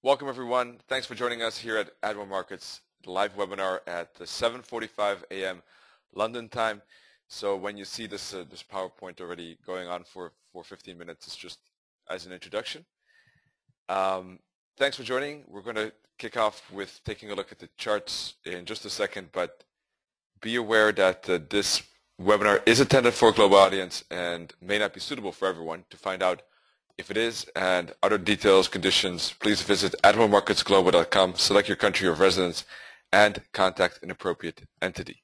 Welcome everyone. Thanks for joining us here at Admiral Markets live webinar at 7:45 a.m. London time. So when you see this PowerPoint already going on for 15 minutes, it's just as an introduction. Thanks for joining. We're going to kick off with taking a look at the charts in just a second, but be aware that this webinar is intended for a global audience and may not be suitable for everyone. To find out if it is and other details, conditions, please visit admiralmarketsglobal.com, select your country of residence, and contact an appropriate entity.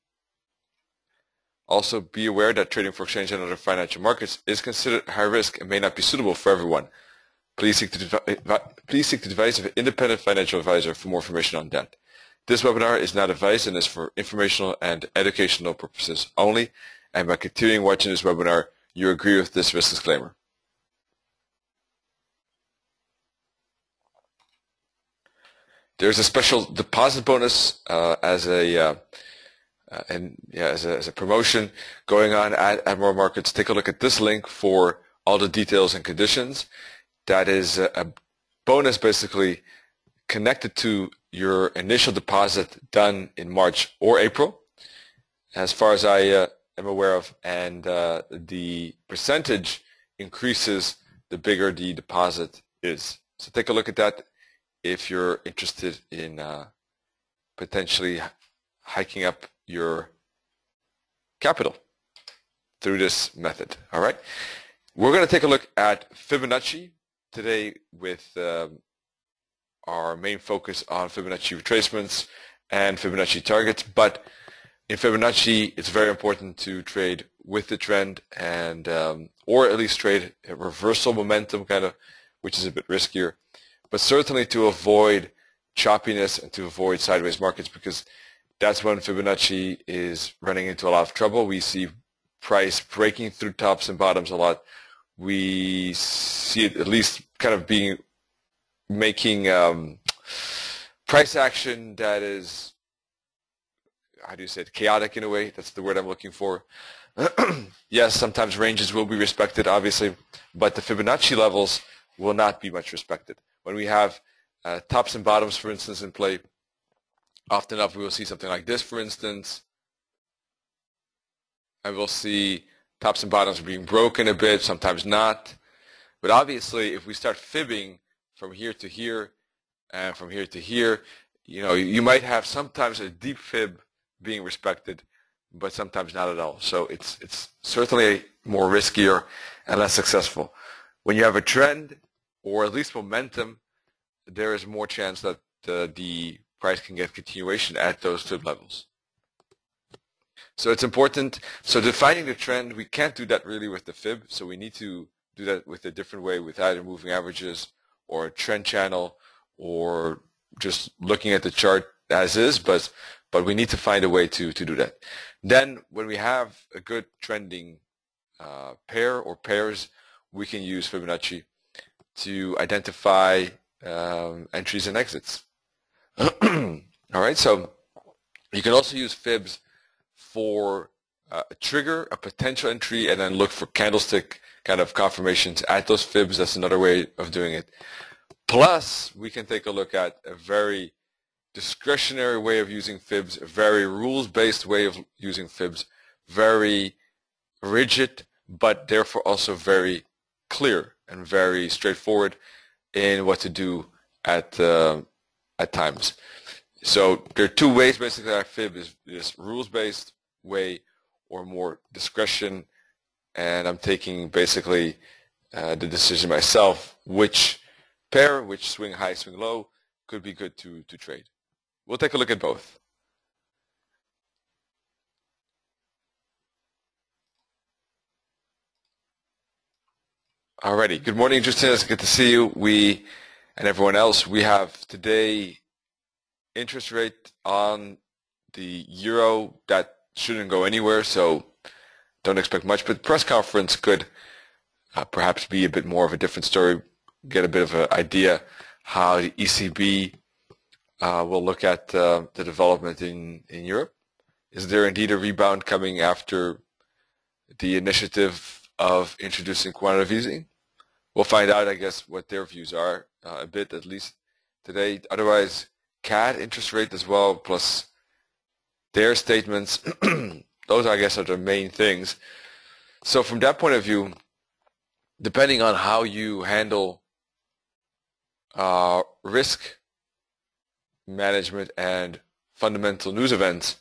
Also, be aware that trading for exchange and other financial markets is considered high risk and may not be suitable for everyone. Please seek the advice of an independent financial advisor for more information on that. This webinar is not advice and is for informational and educational purposes only, and by continuing watching this webinar, you agree with this risk disclaimer. There's a special deposit bonus as a promotion going on at Admiral Markets. Take a look at this link for all the details and conditions. That is a bonus basically connected to your initial deposit done in March or April, as far as I am aware of, and the percentage increases the bigger the deposit is. So take a look at that if you're interested in potentially hiking up your capital through this method. All right, we're going to take a look at Fibonacci today with our main focus on Fibonacci retracements and Fibonacci targets. But in Fibonacci, it's very important to trade with the trend and or at least trade a reversal momentum kind of, which is a bit riskier, but certainly to avoid choppiness and to avoid sideways markets, because that's when Fibonacci is running into a lot of trouble. We see price breaking through tops and bottoms a lot. We see it at least kind of being making price action that is, how do you say it, chaotic in a way. That's the word I'm looking for. Yes, sometimes ranges will be respected, obviously, but the Fibonacci levels will not be much respected. When we have tops and bottoms, for instance, in play, often enough we will see something like this, for instance, and we'll see tops and bottoms being broken a bit, sometimes not. But obviously, if we start fibbing from here to here and from here to here, you might have sometimes a deep fib being respected, but sometimes not at all. So it's certainly more riskier and less successful. When you have a trend, or at least momentum, there is more chance that the price can get continuation at those fib levels. So it's important. So defining the trend, we can't do that really with the fib, so we need to do that with a different way, with either moving averages or a trend channel, or just looking at the chart as is, but we need to find a way to do that. Then when we have a good trending pair or pairs, we can use Fibonacci to identify entries and exits. All right, so you can also use fibs for a trigger, a potential entry, and then look for candlestick kind of confirmations at those fibs. That's another way of doing it. Plus, we can take a look at a very discretionary way of using fibs, a very rules-based way of using fibs, very rigid, but therefore also very clear and very straightforward in what to do at times. So there are two ways basically that fib is this rules-based way or more discretion, and I'm taking basically the decision myself which pair, which swing high, swing low could be good to trade. We'll take a look at both. Alrighty, good morning, Justin. It's good to see you. We and everyone else. We have today interest rate on the euro that shouldn't go anywhere, so don't expect much. But the press conference could perhaps be a bit more of a different story. Get a bit of an idea how the ECB will look at the development in Europe. Is there indeed a rebound coming after the initiative of introducing quantitative easing? We'll find out, I guess, what their views are a bit at least today. Otherwise, CAD interest rate as well, plus their statements. Those, I guess, are the main things. So from that point of view, depending on how you handle risk management and fundamental news events,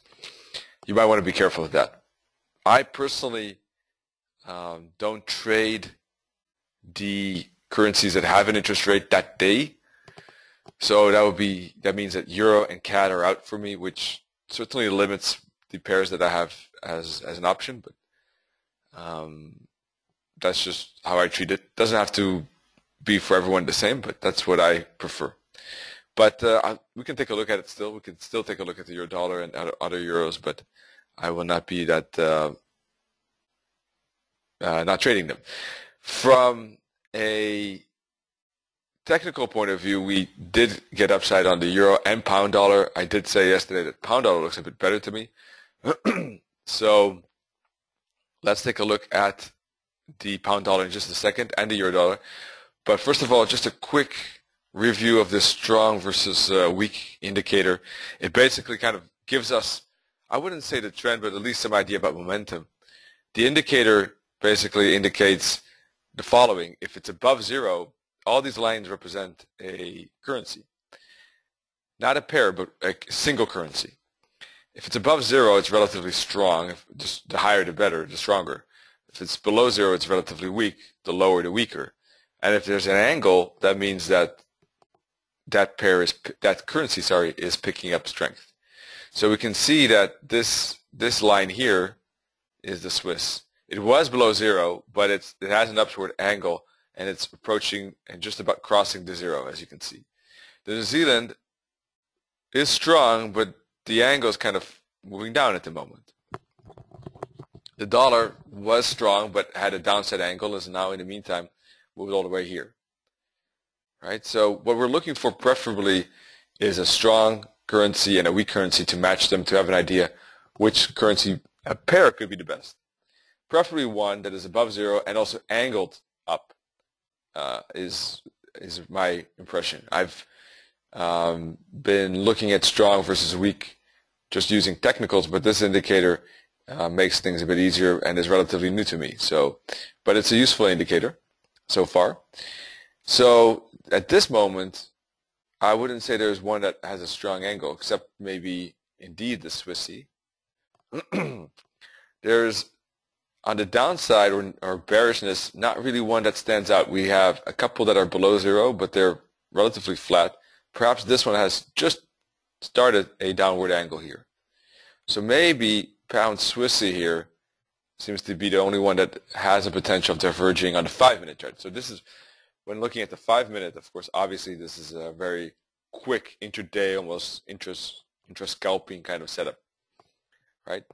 you might want to be careful with that. I personally don't trade the currencies that have an interest rate that day. So that means that Euro and CAD are out for me, which certainly limits the pairs that I have as an option, but that's just how I treat it. Doesn't have to be for everyone the same, but that's what I prefer. But we can take a look at it still. We can still take a look at the euro dollar and other euros, but I will not be that not trading them. From a technical point of view, we did get upside on the euro and pound dollar. I did say yesterday that pound dollar looks a bit better to me. So let's take a look at the pound dollar in just a second and the euro dollar. But first of all, just a quick review of this strong versus weak indicator. It basically kind of gives us, I wouldn't say the trend, but at least some idea about momentum. The indicator basically indicates the following. If it's above zero, all these lines represent a currency. Not a pair, but a single currency. If it's above zero, it's relatively strong. Just the higher the better, the stronger. If it's below zero, it's relatively weak. The lower the weaker. And if there's an angle, that means that that currency is picking up strength. So we can see that this line here is the Swiss. It was below zero, but it has an upward angle, and it's approaching and just about crossing the zero, as you can see. The New Zealand is strong, but the angle is kind of moving down at the moment. The dollar was strong, but had a downside angle, is now in the meantime moved all the way here. Right? So what we're looking for preferably is a strong currency and a weak currency to match them, to have an idea which currency a pair could be the best. Preferably one that is above zero and also angled up is my impression. I've been looking at strong versus weak just using technicals, but this indicator makes things a bit easier and is relatively new to me. So, but it's a useful indicator so far. So at this moment, I wouldn't say there's one that has a strong angle, except maybe indeed the Swissy. There's, on the downside or bearishness, not really one that stands out. We have a couple that are below zero, but they're relatively flat. Perhaps this one has just started a downward angle here. So maybe pound Swissy here seems to be the only one that has a potential of diverging on the 5-minute chart. So this is, when looking at the 5-minute, of course, obviously this is a very quick intraday, almost intra-scalping kind of setup, right?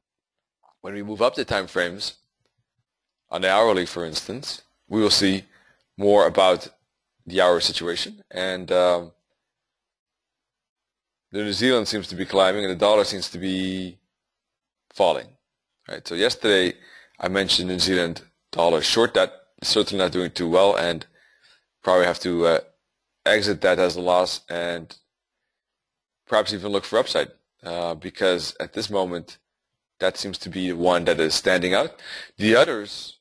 When we move up the time frames, on the hourly, for instance, we will see more about the hour situation, and the New Zealand seems to be climbing, and the dollar seems to be falling. Right. So yesterday I mentioned New Zealand dollar short that, certainly not doing too well, and probably have to exit that as a loss and perhaps even look for upside because at this moment that seems to be one that is standing out. The others,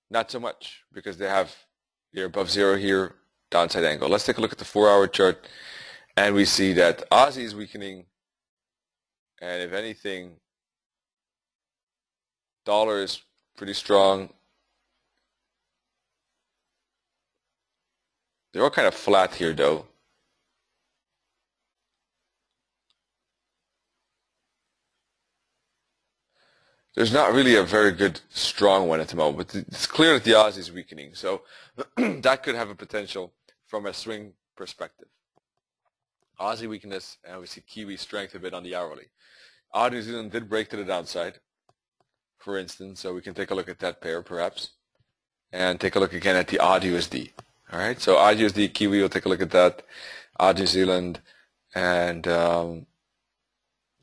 not so much, because they're above zero here, downside angle. Let's take a look at the 4-hour chart, and we see that Aussie is weakening, and if anything, dollar is pretty strong. They're all kind of flat here, though. There's not really a very good strong one at the moment, but it's clear that the Aussie is weakening, so that could have a potential from a swing perspective. Aussie weakness, and we see Kiwi strength a bit on the hourly. New Zealand did break to the downside, for instance, so we can take a look at that pair perhaps, and take a look again at the AUD/USD. All right, so AUD/USD, Kiwi, we'll take a look at that, New Zealand, and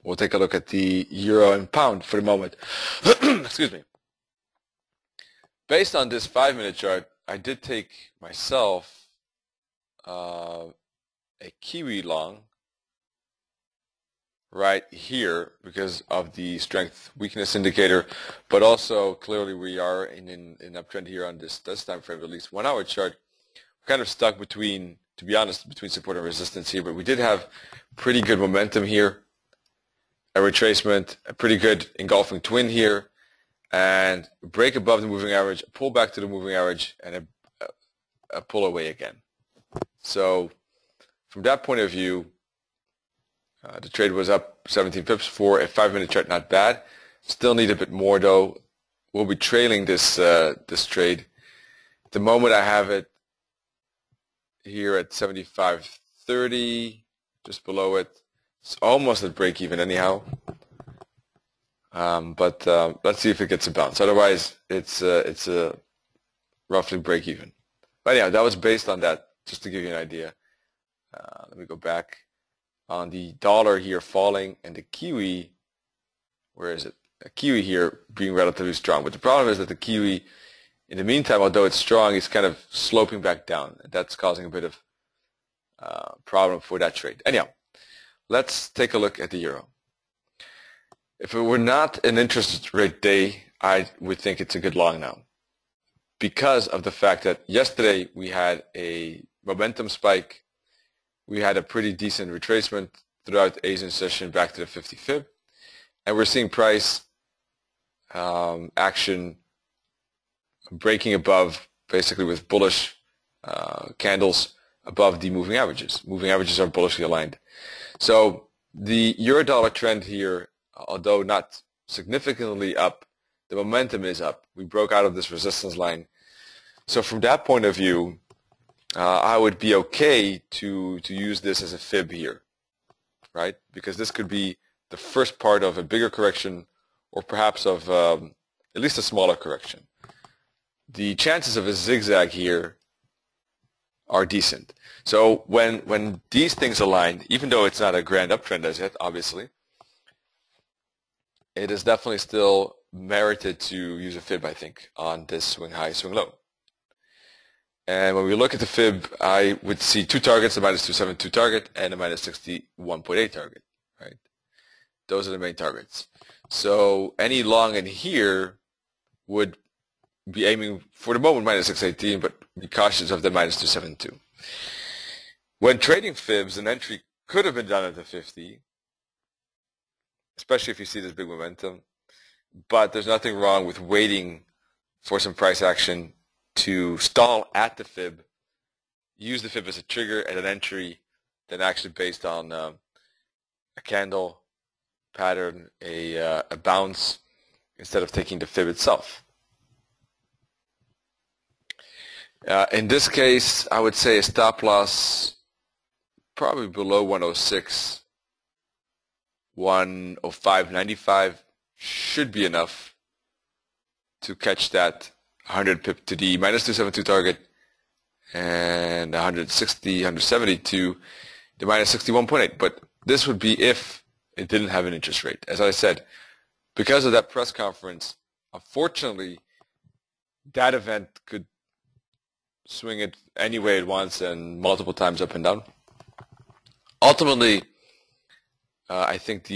we'll take a look at the euro and pound for the moment. Excuse me. Based on this 5-minute chart, I did take myself a Kiwi long right here because of the strength weakness indicator, but also clearly we are in an uptrend here on this time frame, at least 1 hour chart. We're kind of stuck between, to be honest, between support and resistance here, but we did have pretty good momentum here, a retracement, a pretty good engulfing twin here, and a break above the moving average, a pull back to the moving average, and a pull away again. So from that point of view, the trade was up 17 pips for a 5-minute chart, not bad. Still need a bit more though. We'll be trailing this this trade. At the moment I have it here at 75.30, just below it. It's almost at break even anyhow. But let's see if it gets a bounce. Otherwise, it's roughly break even. But anyhow, that was based on that, just to give you an idea. Let me go back. On the dollar here falling and the Kiwi, where is it? A Kiwi here being relatively strong. But the problem is that the Kiwi, in the meantime, although it's strong, is kind of sloping back down. And that's causing a bit of problem for that trade. Anyhow, let's take a look at the euro. If it were not an interest rate day, I would think it's a good long now, because of the fact that yesterday we had a momentum spike. We had a pretty decent retracement throughout the Asian session back to the 50 fib, and we're seeing price action breaking above, basically with bullish candles above the moving averages. Moving averages are bullishly aligned. So the euro-dollar trend here, although not significantly up, the momentum is up. We broke out of this resistance line. So from that point of view, I would be okay to use this as a fib here, right? Because this could be the first part of a bigger correction, or perhaps of at least a smaller correction. The chances of a zigzag here are decent. So when these things align, even though it's not a grand uptrend as yet, obviously, it is definitely still merited to use a fib, I think, on this swing high, swing low. And when we look at the fib, I would see two targets, a minus 272 target and a minus 61.8 target, right? Those are the main targets. So any long in here would be aiming for the moment minus 618, but be cautious of the minus 272. When trading fibs, an entry could have been done at the 50, especially if you see this big momentum. But there's nothing wrong with waiting for some price action to stall at the fib, use the fib as a trigger at an entry, then actually based on a candle pattern, a bounce, instead of taking the fib itself. In this case, I would say a stop loss probably below 106, 105.95 should be enough to catch that 100 pip to the minus 272 target and 160, 170 to the minus 61.8. But this would be if it didn't have an interest rate. As I said, because of that press conference, unfortunately, that event could swing it any way it wants and multiple times up and down. Ultimately, I think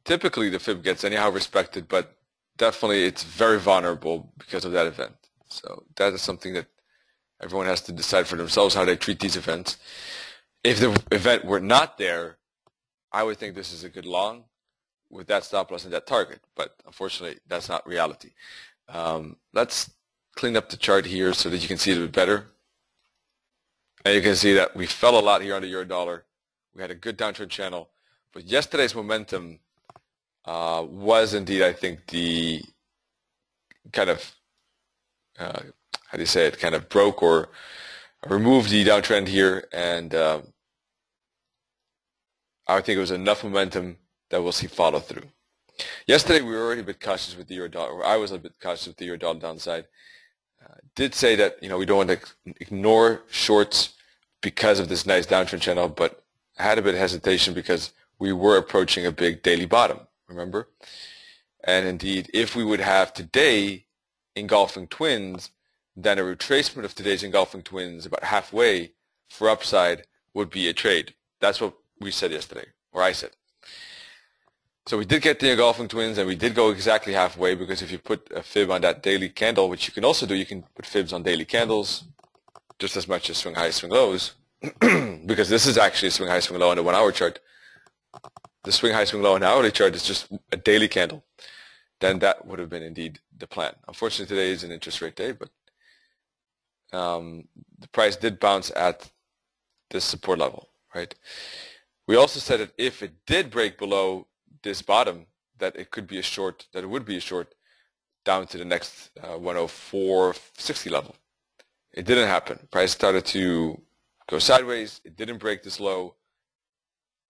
typically the fib gets anyhow respected, but definitely it's very vulnerable because of that event. So that is something that everyone has to decide for themselves how they treat these events. If the event were not there, I would think this is a good long with that stop loss and that target, but unfortunately that's not reality. Let's clean up the chart here so that you can see it a bit better. And you can see that we fell a lot here on the euro dollar. We had a good downtrend channel, but yesterday's momentum was indeed, I think, the kind of, how do you say it, kind of broke or removed the downtrend here, and I think it was enough momentum that we'll see follow through. Yesterday we were already a bit cautious with the euro dollar, or I was a bit cautious with the euro dollar downside. Did say that, we don't want to ignore shorts because of this nice downtrend channel, but I had a bit of hesitation because we were approaching a big daily bottom, remember? And indeed, if we would have today engulfing twins, then a retracement of today's engulfing twins about halfway for upside would be a trade. That's what we said yesterday, or I said. So we did get the engulfing twins, and we did go exactly halfway, because if you put a fib on that daily candle, which you can also do, you can put fibs on daily candles just as much as swing highs, swing lows, because this is actually a swing high, swing low on the 1 hour chart. The swing high, swing low on the hourly chart is just a daily candle. Then that would have been indeed the plan. Unfortunately, today is an interest rate day, but the price did bounce at this support level, right? We also said that if it did break below this bottom, that it could be a short, that it would be a short down to the next 104.60 level. It didn't happen. Price started to go sideways. It didn't break this low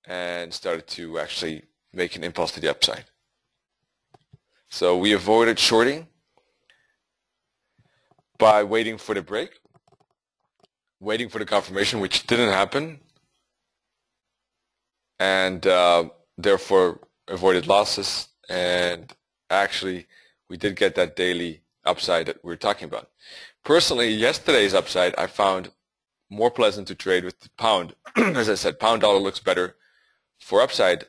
and started to actually make an impulse to the upside. So we avoided shorting by waiting for the break, waiting for the confirmation, which didn't happen, and therefore avoided losses. And actually, we did get that daily upside that we were talking about. Personally, yesterday's upside I found more pleasant to trade with the pound. As I said, pound dollar looks better for upside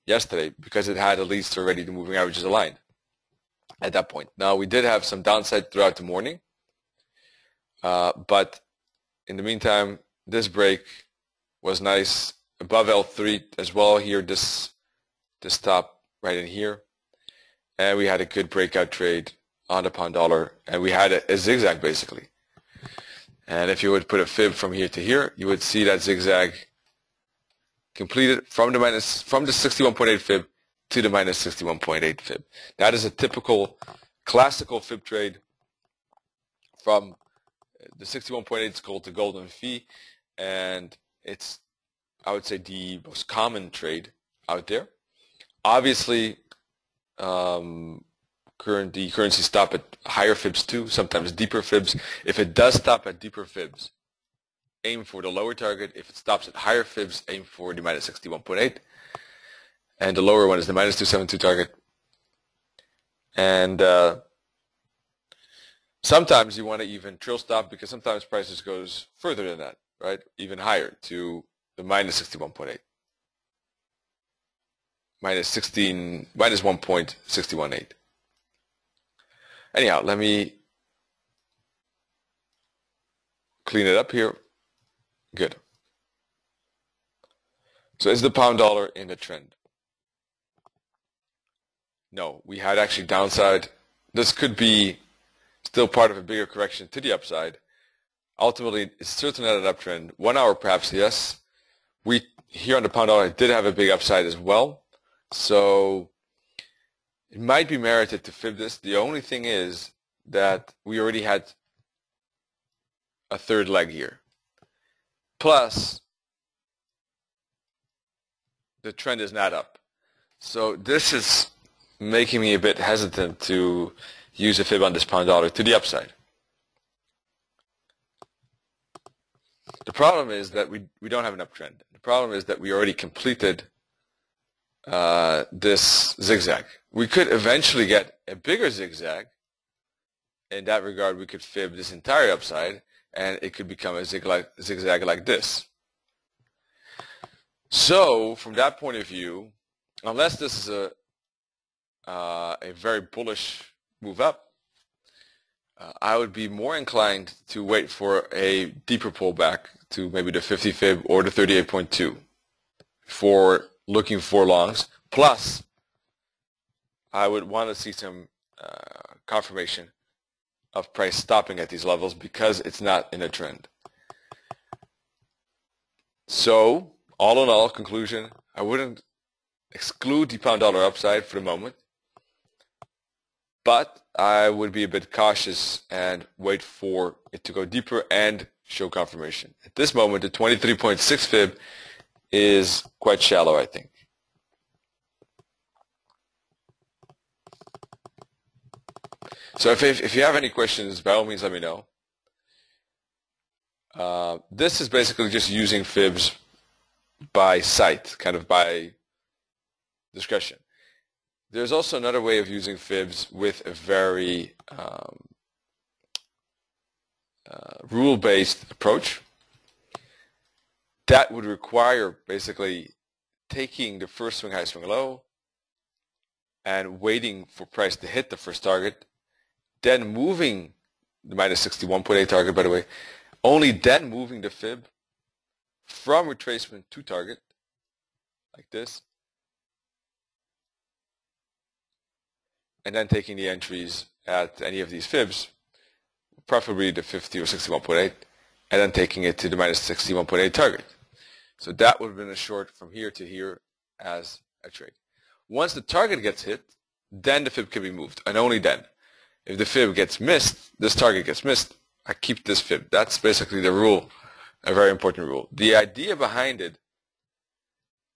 yesterday, because it had at least already the moving averages aligned at that point. Now, we did have some downside throughout the morning, but in the meantime, this break was nice above L3 as well here, this top right in here, and we had a good breakout trade on the pound dollar, and we had a zigzag basically. And if you would put a fib from here to here, you would see that zigzag completed from the 61.8 fib to the minus 61.8 fib. That is a typical classical fib trade. From the 61.8 is called the golden fee, and it's, I would say, the most common trade out there. Obviously, the currencies stop at higher fibs too, sometimes deeper fibs. If it does stop at deeper fibs, aim for the lower target. If it stops at higher fibs, aim for the minus 61.8. And the lower one is the minus 272 target. And sometimes you want to even trill stop, because sometimes prices goes further than that, right? Even higher to the minus 61.8. Minus 1.618. Anyhow, let me clean it up here. Good. So is the pound dollar in the trend? No, we had actually downside. This could be still part of a bigger correction to the upside. Ultimately, it's certainly not an uptrend. 1 hour perhaps, yes. We here on the pound dollar did have a big upside as well. So it might be merited to fib this. The only thing is that we already had a third leg here. Plus, the trend is not up. So this is making me a bit hesitant to use a fib on this pound dollar to the upside. The problem is that we don't have an uptrend. The problem is that we already completed this zigzag. We could eventually get a bigger zigzag. In that regard, we could fib this entire upside, and it could become a zigzag like this. So, from that point of view, unless this is a very bullish move up, I would be more inclined to wait for a deeper pullback to maybe the 50 fib or the 38.2 for looking for longs. Plus, I would want to see some confirmation of price stopping at these levels, because it's not in a trend. So, all in all, conclusion, I wouldn't exclude the pound dollar upside for the moment, but I would be a bit cautious and wait for it to go deeper and show confirmation. At this moment, the 23.6 fib is quite shallow, I think. So if you have any questions, by all means, let me know. This is basically just using fibs by sight, kind of by discretion. There's also another way of using fibs with a very rule-based approach. that would require basically taking the first swing high, swing low, and waiting for price to hit the first target, then moving the minus 61.8 target, by the way, only then moving the fib from retracement to target, like this, and then taking the entries at any of these fibs, preferably the 50 or 61.8, and then taking it to the minus 61.8 target. So that would have been a short from here to here as a trade. Once the target gets hit, then the fib can be moved, and only then. If the fib gets missed, this target gets missed, I keep this fib. That's basically the rule, a very important rule. The idea behind it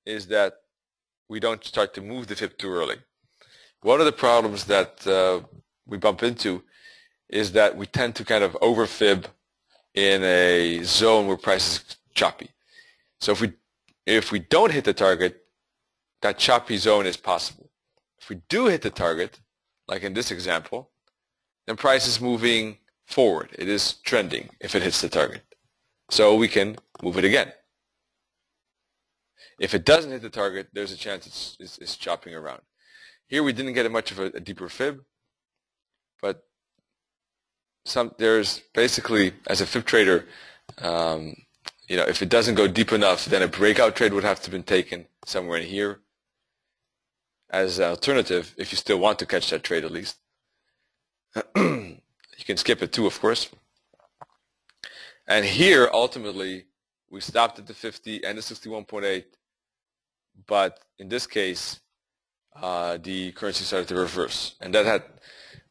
is that we don't start to move the fib too early. One of the problems that we bump into is that we tend to kind of overfib in a zone where price is choppy. So if we don't hit the target, that choppy zone is possible. If we do hit the target, like in this example, then price is moving forward. It is trending if it hits the target. So we can move it again. If it doesn't hit the target, there's a chance it's chopping around. Here we didn't get much of a deeper fib, but there's basically, as a fib trader, if it doesn't go deep enough, then a breakout trade would have to been taken somewhere in here as an alternative, if you still want to catch that trade at least. You can skip it too, of course. And here, ultimately, we stopped at the 50 and the 61.8, but in this case, the currency started to reverse. And that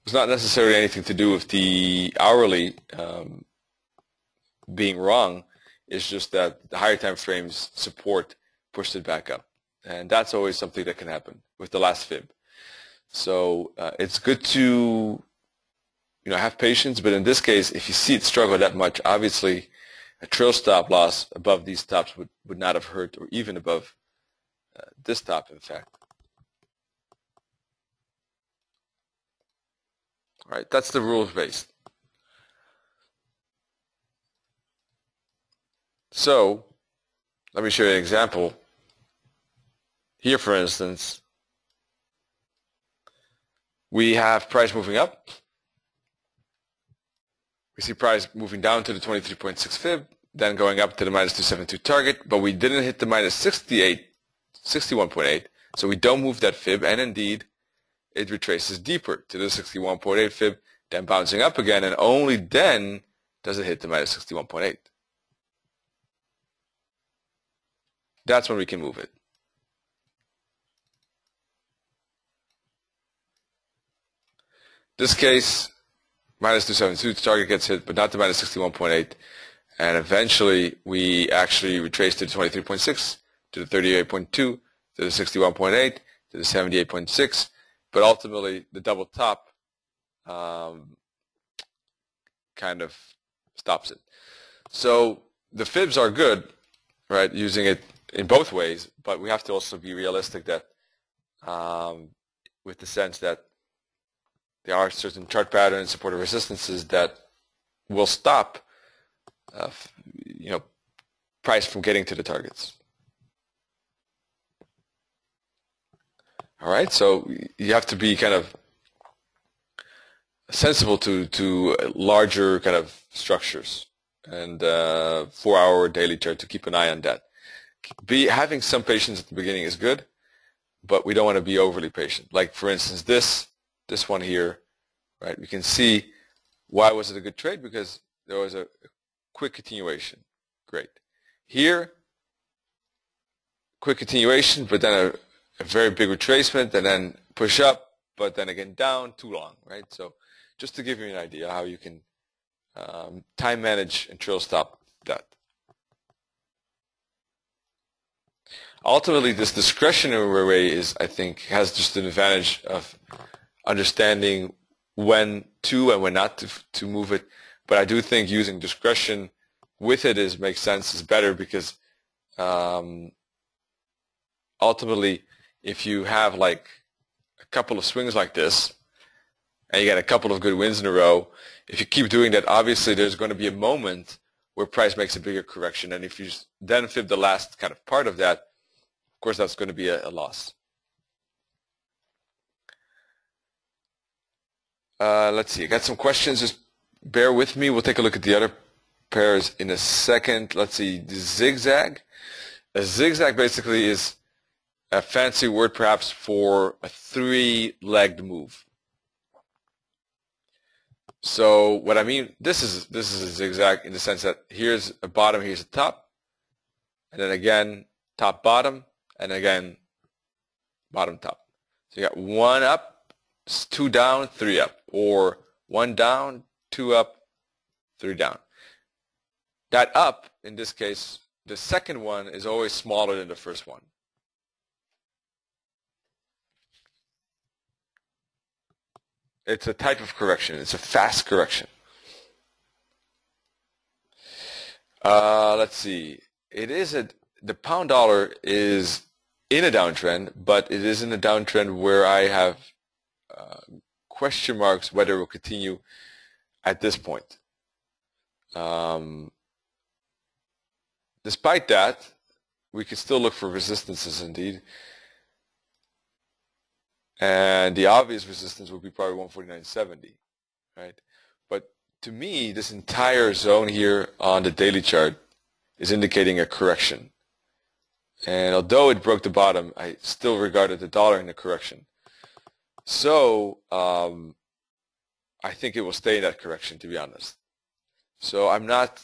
was not necessarily anything to do with the hourly being wrong. It's just that the higher time frames support pushed it back up. And that's always something that can happen with the last fib. So it's good to have patience, but in this case, if you see it struggle that much, obviously a trail stop loss above these stops would not have hurt, or even above this stop, in fact. All right, that's the rules based. So let me show you an example. Here, for instance, we have price moving up. We see price moving down to the 23.6 fib, then going up to the minus 272 target, but we didn't hit the minus 61.8, so we don't move that fib, and indeed, it retraces deeper to the 61.8 fib, then bouncing up again, and only then does it hit the minus 61.8. That's when we can move it. This case, minus 272, the target gets hit, but not the minus 61.8. And eventually, we actually retrace to the 23.6, to the 38.2, to the 61.8, to the 78.6. But ultimately, the double top kind of stops it. So the fibs are good, right, using it in both ways, but we have to also be realistic that with the sense that there are certain chart patterns, supportive resistances that will stop, price from getting to the targets. All right, so you have to be kind of sensible to larger kind of structures, and 4-hour daily chart to keep an eye on that. Having some patience at the beginning is good, but we don't want to be overly patient. Like, for instance, this one here, right? We can see why was it a good trade, because there was a quick continuation. Great. Here, quick continuation, but then a very big retracement, and then push up, but then again down, too long, right? So just to give you an idea how you can time manage and trail stop that. Ultimately, this discretionary way I think, has just an advantage of understanding when to and when not to move it. But I do think using discretion with it makes sense, is better, because ultimately, if you have like a couple of swings like this, and you get a couple of good wins in a row, if you keep doing that, obviously there's going to be a moment where price makes a bigger correction. And if you then fib the last kind of part of that, of course, that's going to be a loss. Let's see. I got some questions. Just bear with me. We'll take a look at the other pairs in a second. Let's see. The zigzag. A zigzag basically is a fancy word perhaps for a three-legged move. So what I mean, this is a zigzag in the sense that here's a bottom, here's a top, and then again top bottom, and again bottom top. So you got one up, two down, three up, or one down, two up, three down. That up, in this case, the second one is always smaller than the first one. It's a type of correction. It's a fast correction. Let's see. The pound dollar is in a downtrend, but it is in a downtrend where I have question marks whether it will continue at this point. Despite that, we can still look for resistances indeed. And the obvious resistance would be probably 149.70, right? But to me, this entire zone here on the daily chart is indicating a correction. And although it broke the bottom, I still regarded the dollar in a correction. So I think it will stay in that correction, to be honest. So I'm not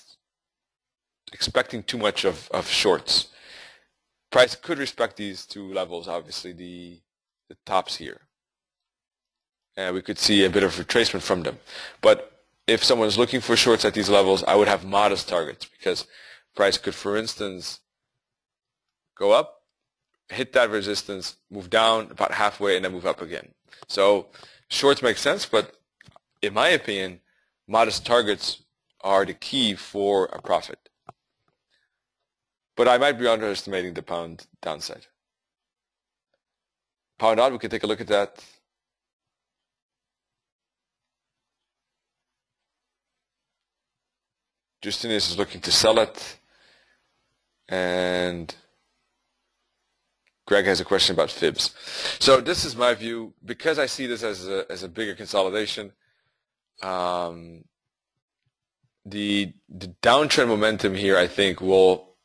expecting too much of shorts. Price could respect these two levels, obviously, the tops here, and we could see a bit of retracement from them. But if someone is looking for shorts at these levels, I would have modest targets, because price could, for instance, go up, hit that resistance, move down about halfway, and then move up again. So shorts make sense, but in my opinion, modest targets are the key for a profit. But I might be underestimating the pound downside. Pound out, we can take a look at that. Justinus is looking to sell it. And Greg has a question about fibs. So this is my view. Because I see this as a bigger consolidation, the downtrend momentum here, I think, will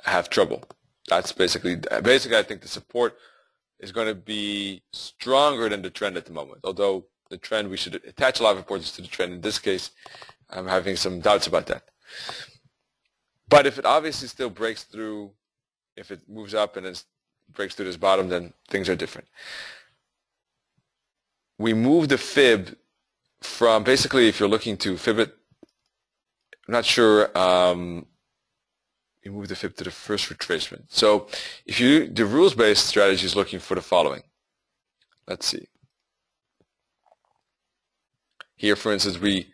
have trouble. That's basically I think the support is going to be stronger than the trend at the moment. Although the trend, we should attach a lot of importance to the trend. In this case, I'm having some doubts about that. But if it obviously still breaks through, if it moves up and then breaks through this bottom, then things are different. We move the fib from, basically, if you're looking to fib it, I'm not sure, you move the fib to the first retracement. So if you the rules-based strategy is looking for the following. Let's see. Here, for instance, we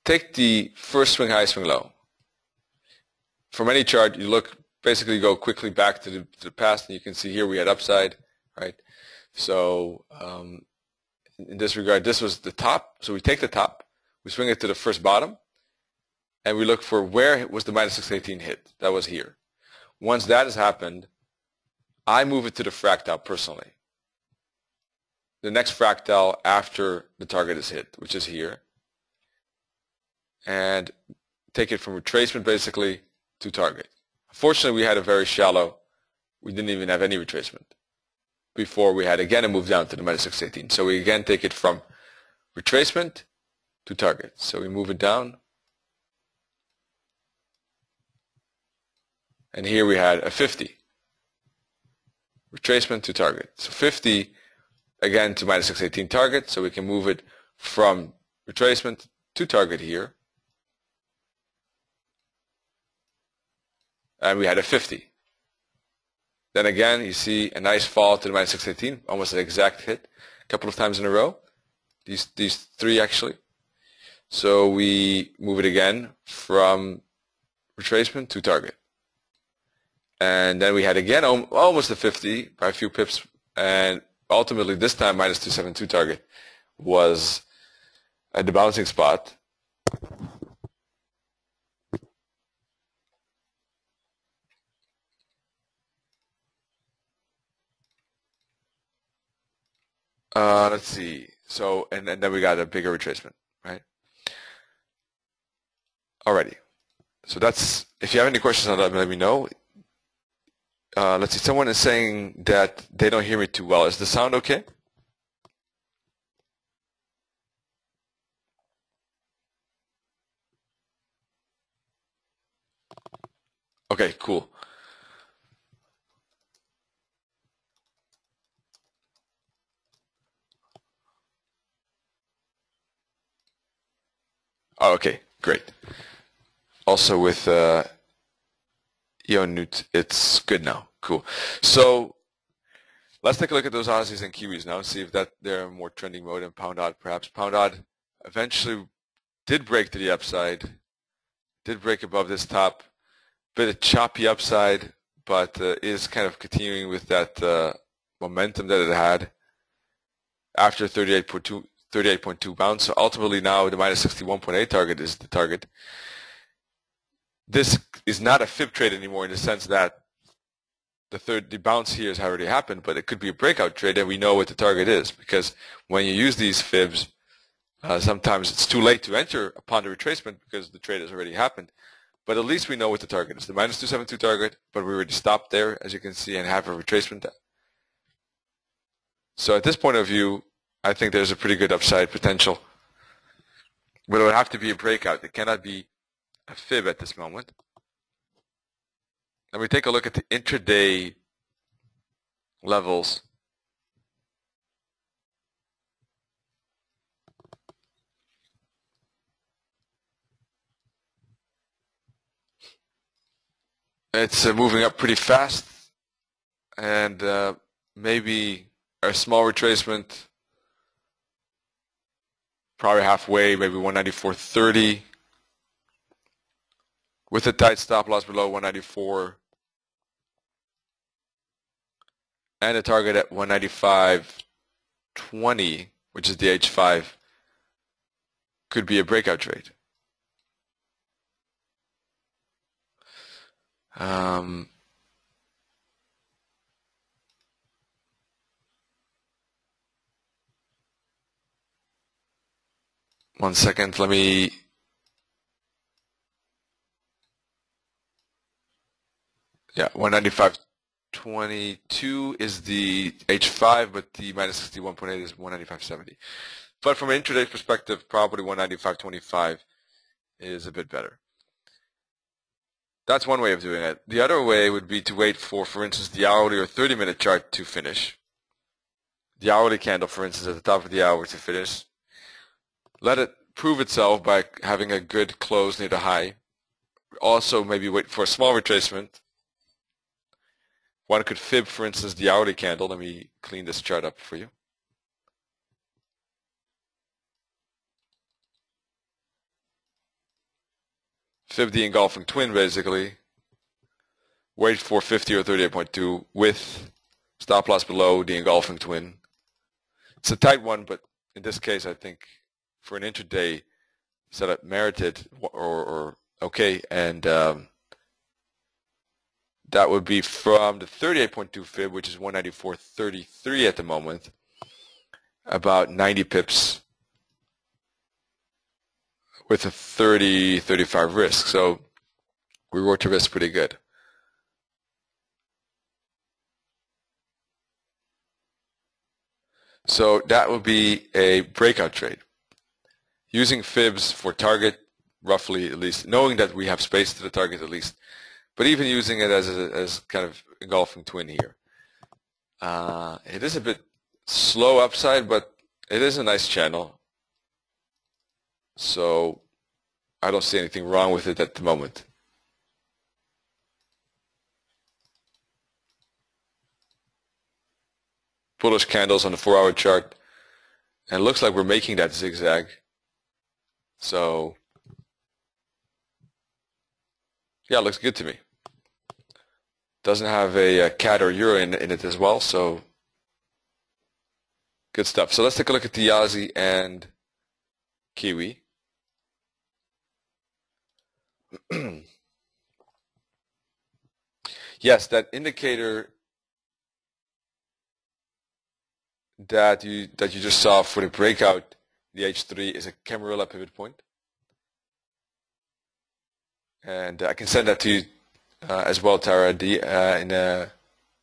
take the first swing high, swing low. From any chart, you look, basically go quickly back to the past, and you can see here we had upside, right? So in this regard, this was the top. So we take the top, we swing it to the first bottom, and we look for where was the minus 618 hit. That was here. Once that has happened, I move it to the fractal personally. The next fractal after the target is hit, which is here. And take it from retracement basically to target. Fortunately, we had a very shallow, we didn't even have any retracement before we had again a move down to the minus 618. So we again take it from retracement to target. So we move it down. And here we had a 50. Retracement to target. So 50, again, to minus 618 target. So we can move it from retracement to target here. And we had a 50. Then again, you see a nice fall to the minus 618, almost an exact hit, a couple of times in a row. These three, actually. So we move it again from retracement to target. And then we had again almost a 50 by a few pips, and ultimately this time minus 272 target was at the bouncing spot. let's see. So, and then we got a bigger retracement, right? Alrighty. So that's, if you have any questions on that, let me know. Let's see, someone is saying that they don't hear me too well. Is the sound okay? Okay, cool. Oh, okay, great. Also with Newt, it's good now. Cool. So let's take a look at those Aussies and Kiwis now and see if that they're in more trending mode and pound odd perhaps. Pound odd eventually did break to the upside, did break above this top, bit of choppy upside, but is kind of continuing with that momentum that it had after 38.2 bounce. So ultimately now the minus 61.8 target is the target. This is not a fib trade anymore in the sense that the bounce here has already happened, but it could be a breakout trade, and we know what the target is, because when you use these fibs, sometimes it's too late to enter upon the retracement because the trade has already happened. But at least we know what the target is. The minus 272 target, but we already stopped there, as you can see, and have a retracement. So at this point of view, I think there's a pretty good upside potential. But it would have to be a breakout. It cannot be a fib at this moment. Let me take a look at the intraday levels. It's moving up pretty fast, and maybe a small retracement, probably halfway, maybe 194.30, with a tight stop loss below 194, and a target at 195.20, which is the H5, could be a breakout trade. One second, let me. Yeah, 195.22 is the H5, but the minus 61.8 is 195.70. But from an intraday perspective, probably 195.25 is a bit better. That's one way of doing it. The other way would be to wait for instance, the hourly or 30-minute chart to finish. The hourly candle, for instance, at the top of the hour to finish. Let it prove itself by having a good close near the high. Also, maybe wait for a small retracement. One could fib, for instance, the hourly candle. Let me clean this chart up for you. Fib the engulfing twin, basically. Wait for 50 or 38.2 with stop loss below the engulfing twin. It's a tight one, but in this case, I think for an intraday setup merited or okay, and that would be from the 38.2 fib, which is 194.33 at the moment, about 90 pips with a 30-35 risk. So reward to risk pretty good. So that would be a breakout trade. Using fibs for target, roughly at least, knowing that we have space to the target at least, but even using it as kind of engulfing twin here. It is a bit slow upside, but it is a nice channel. So I don't see anything wrong with it at the moment. Bullish candles on the 4-hour chart, and it looks like we're making that zigzag. So yeah, it looks good to me. Doesn't have a CAD or Euro in it as well, so good stuff. So let's take a look at the Aussie and Kiwi. Yes, that indicator that you just saw for the breakout, the H3 is a Camarilla pivot point, and I can send that to you as well, Tara D, Tara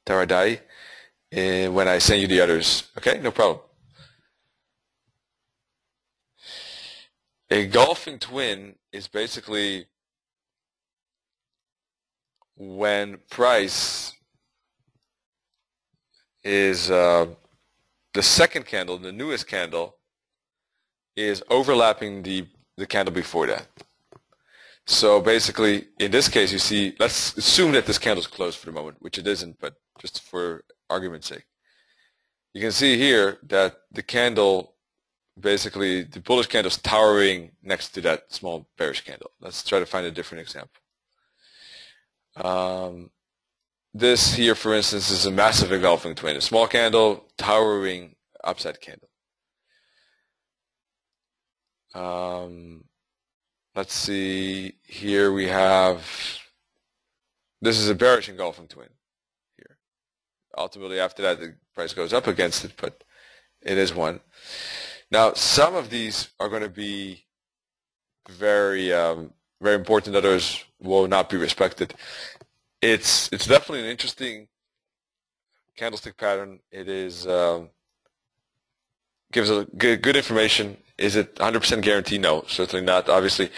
Dai, when I send you the others. Okay, no problem. A engulfing twin is basically when price is the second candle, the newest candle, is overlapping the candle before that. So basically, in this case, you see, let's assume that this candle is closed for the moment, which it isn't, but just for argument's sake. You can see here that the candle, basically, the bullish candle is towering next to that small bearish candle. Let's try to find a different example. This here, for instance, is a massive engulfing twin, a small candle, towering upside candle. Let's see, here we have, this is a bearish engulfing twin here. Ultimately, after that, the price goes up against it, but it is one. Now, some of these are going to be very, very important. Others will not be respected. It's definitely an interesting candlestick pattern. It is gives a good information. Is it 100% guarantee? No, certainly not. Obviously,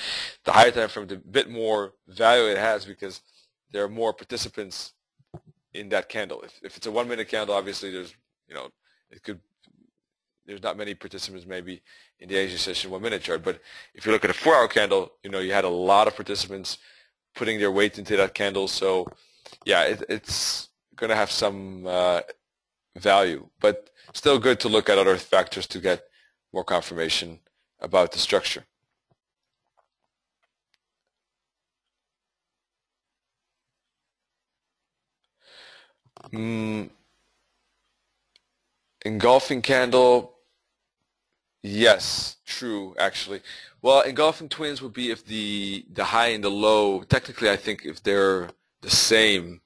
the higher time frame, the bit more value it has because there are more participants in that candle. If it's a 1 minute candle, obviously there's there's not many participants maybe in the Asia session 1 minute chart. But if you look at a 4 hour candle, you had a lot of participants putting their weight into that candle. So yeah, it's going to have some value, but still good to look at other factors to get more confirmation about the structure. Engulfing candle, yes, true, actually. Well, engulfing twins would be if the high and the low, technically I think if they're the same.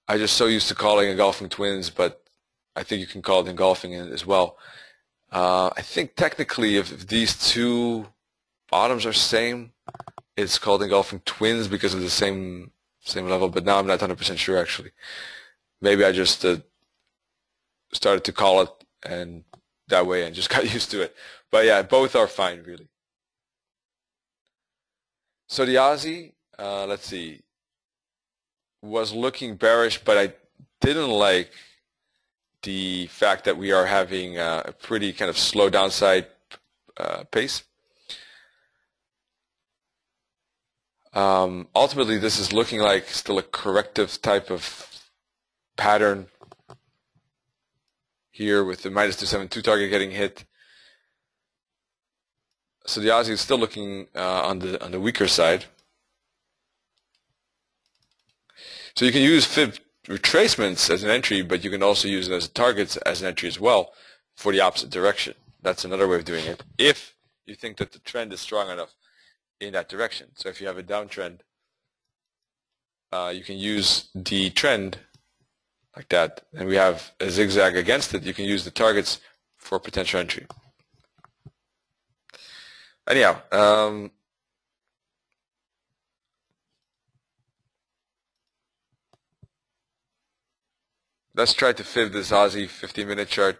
I'm just so used to calling engulfing twins, but I think you can call it engulfing as well. I think technically if these two bottoms are same, it's called engulfing twins because of the same level, but now I'm not 100% sure actually. Maybe I just started to call it and that way and just got used to it. But yeah, both are fine really. So the Aussie, let's see, was looking bearish, but I didn't like the fact that we are having a pretty kind of slow downside pace. Ultimately, this is looking like still a corrective type of pattern here with the -272 target getting hit. So the Aussie is still looking on the weaker side. So you can use fib retracements as an entry, but you can also use it as targets as an entry as well for the opposite direction. That's another way of doing it if you think that the trend is strong enough in that direction. So if you have a downtrend, you can use the trend like that, and we have a zigzag against it. You can use the targets for potential entry. Anyhow, let's try to fib this Aussie 15-minute chart.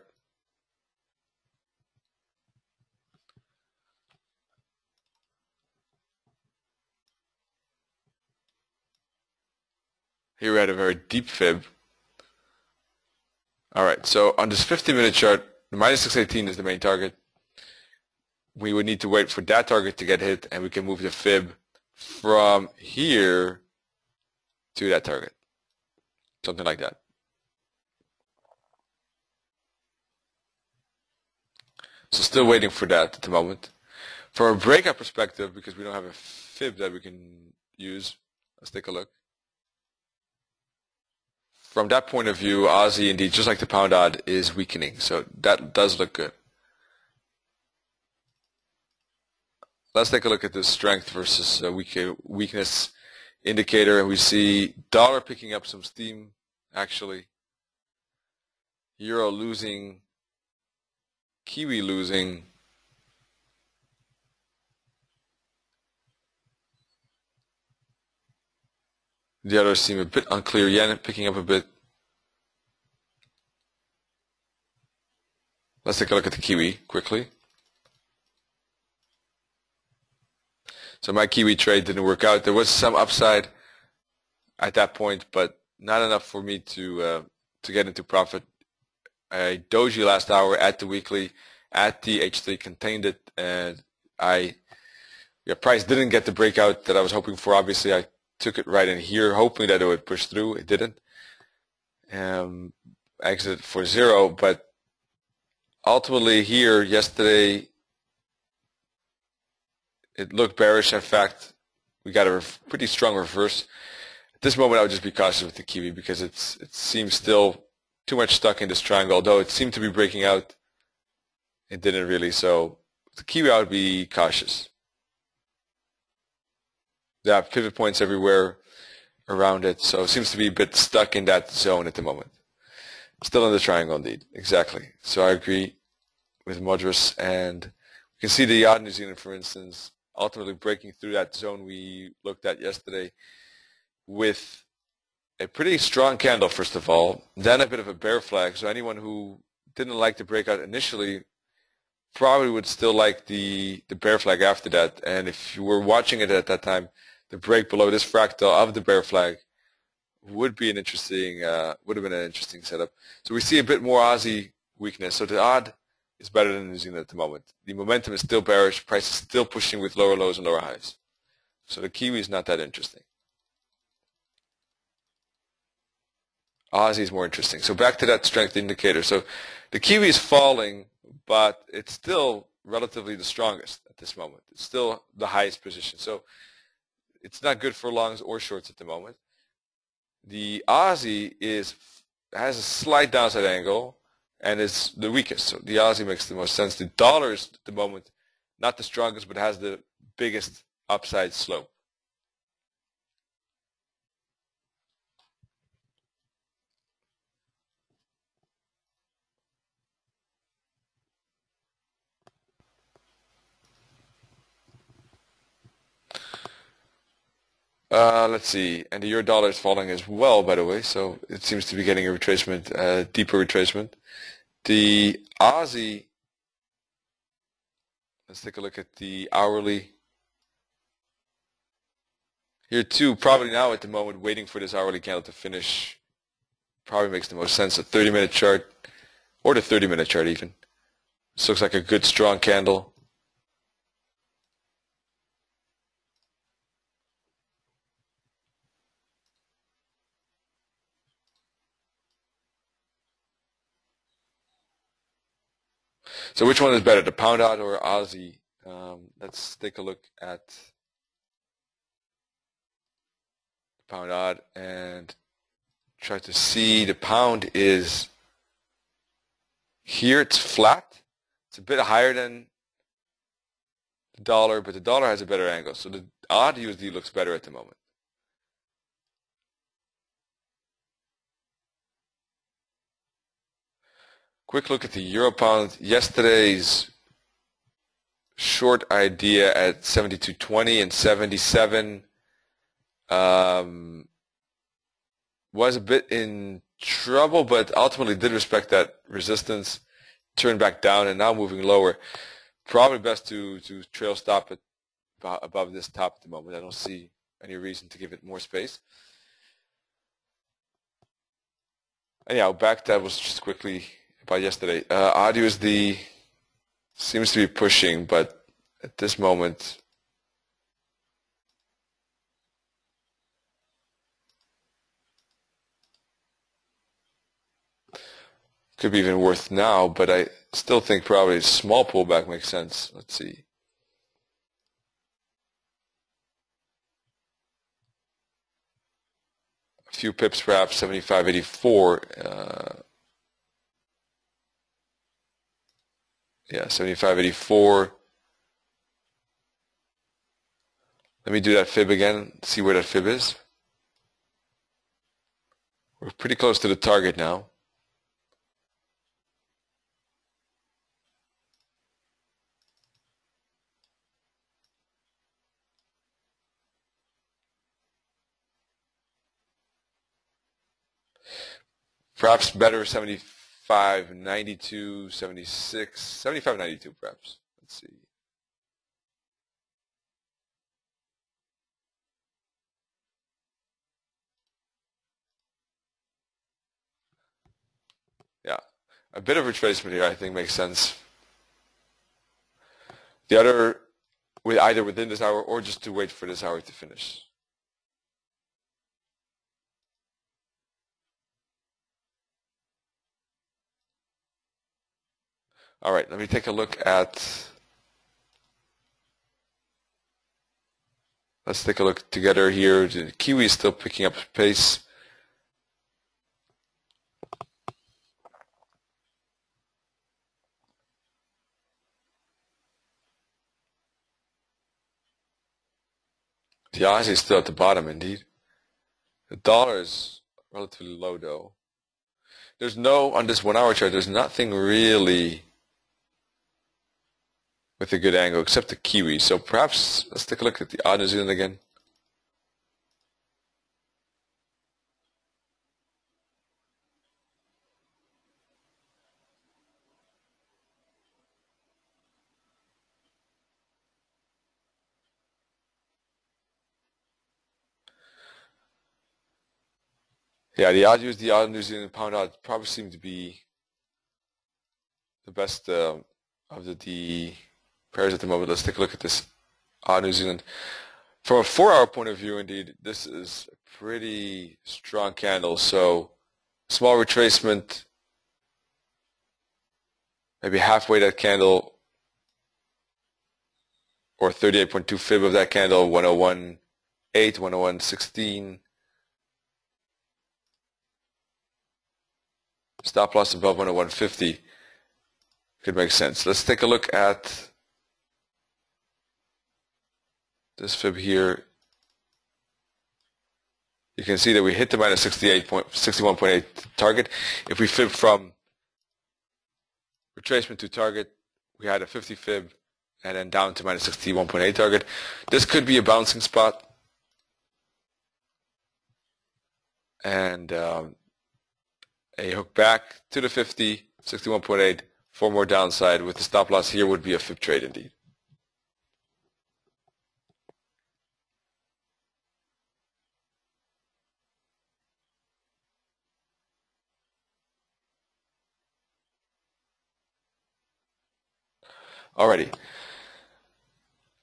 Here we had a very deep fib. All right, so on this 15-minute chart, the -618 is the main target. We would need to wait for that target to get hit, and we can move the fib from here to that target, something like that. So still waiting for that at the moment. From a breakout perspective, because we don't have a fib that we can use, let's take a look. From that point of view, Aussie indeed, just like the pound odd, is weakening. So that does look good. Let's take a look at the strength versus weakness indicator, and we see dollar picking up some steam. Actually, Euro losing, Kiwi losing. The others seem a bit unclear. Yen picking up a bit. Let's take a look at the Kiwi quickly. So my Kiwi trade didn't work out. There was some upside at that point, but not enough for me to get into profit. I doji last hour at the weekly, at the H3, contained it, and price didn't get the breakout that I was hoping for. Obviously, I took it right in here, hoping that it would push through. It didn't. Exited for 0, but ultimately here yesterday it looked bearish. In fact, we got a pretty strong reverse. At this moment, I would just be cautious with the Kiwi because it seems still too much stuck in this triangle. Although it seemed to be breaking out, it didn't really. So the Kiwi, I would be cautious. There are pivot points everywhere around it, so it seems to be a bit stuck in that zone at the moment. Still in the triangle, indeed. Exactly. So I agree with Modris, and we can see the odd New Zealand, for instance, ultimately breaking through that zone we looked at yesterday with a pretty strong candle, first of all, then a bit of a bear flag. So anyone who didn't like the breakout initially probably would still like the bear flag after that. And if you were watching it at that time, the break below this fractal of the bear flag would be an interesting, would have been an interesting setup. So we see a bit more Aussie weakness. So the odd is better than New Zealand at the moment. The momentum is still bearish. Price is still pushing with lower lows and lower highs. So the Kiwi is not that interesting. Aussie is more interesting. So back to that strength indicator. So the Kiwi is falling, but it's still relatively the strongest at this moment. It's still the highest position. So it's not good for longs or shorts at the moment. The Aussie has a slight downside angle and is the weakest. So the Aussie makes the most sense. The dollar is at the moment not the strongest, but has the biggest upside slope. Let's see, and the euro dollar is falling as well, by the way, so it seems to be getting a retracement, deeper retracement. The Aussie, let's take a look at the hourly. Here too, probably now at the moment, waiting for this hourly candle to finish probably makes the most sense. A 30-minute chart, or the 30-minute chart even. This looks like a good strong candle. So which one is better, the pound odd or Aussie? Let's take a look at the pound odd and try to see. The pound is here. It's flat. It's a bit higher than the dollar, but the dollar has a better angle. So the odd USD looks better at the moment. Quick look at the euro pound. Yesterday's short idea at 72.20 and 77 was a bit in trouble, but ultimately did respect that resistance, turned back down, and now moving lower. Probably best to trail stop it above this top at the moment. I don't see any reason to give it more space. Anyhow, back that was just quickly about yesterday. Odd USD seems to be pushing, but at this moment could be even worth now, but I still think probably a small pullback makes sense. Let's see. A few pips perhaps, 75.84. Yeah, 75.84. Let me do that fib again, see where that fib is. We're pretty close to the target now. perhaps better 75.92, 76, 75.92 perhaps. Let's see. Yeah, a bit of retracement here I think makes sense. The other, either within this hour or just to wait for this hour to finish. All right, let me take a look at, let's take a look together here. The Kiwi is still picking up pace. The Aussie is still at the bottom indeed. The dollar is relatively low though. There's no, on this 1 hour chart, there's nothing really with a good angle except the Kiwi. So perhaps let's take a look at the odd New Zealand again. Yeah, the odd New Zealand pound odd probably seem to be the best of the pairs at the moment. Let's take a look at this odd New Zealand. From a 4 hour point of view, indeed, this is a pretty strong candle. So small retracement, maybe halfway that candle, or 38.2 fib of that candle, 101.8, 101.16. Stop loss above 101.50 could make sense. Let's take a look at this fib here. You can see that we hit the minus 61.8 target. If we fib from retracement to target, we had a 50 fib and then down to minus 61.8 target. This could be a bouncing spot. And a hook back to the 50, 61.8, 4 more downside with the stop loss here would be a fib trade indeed. Alrighty.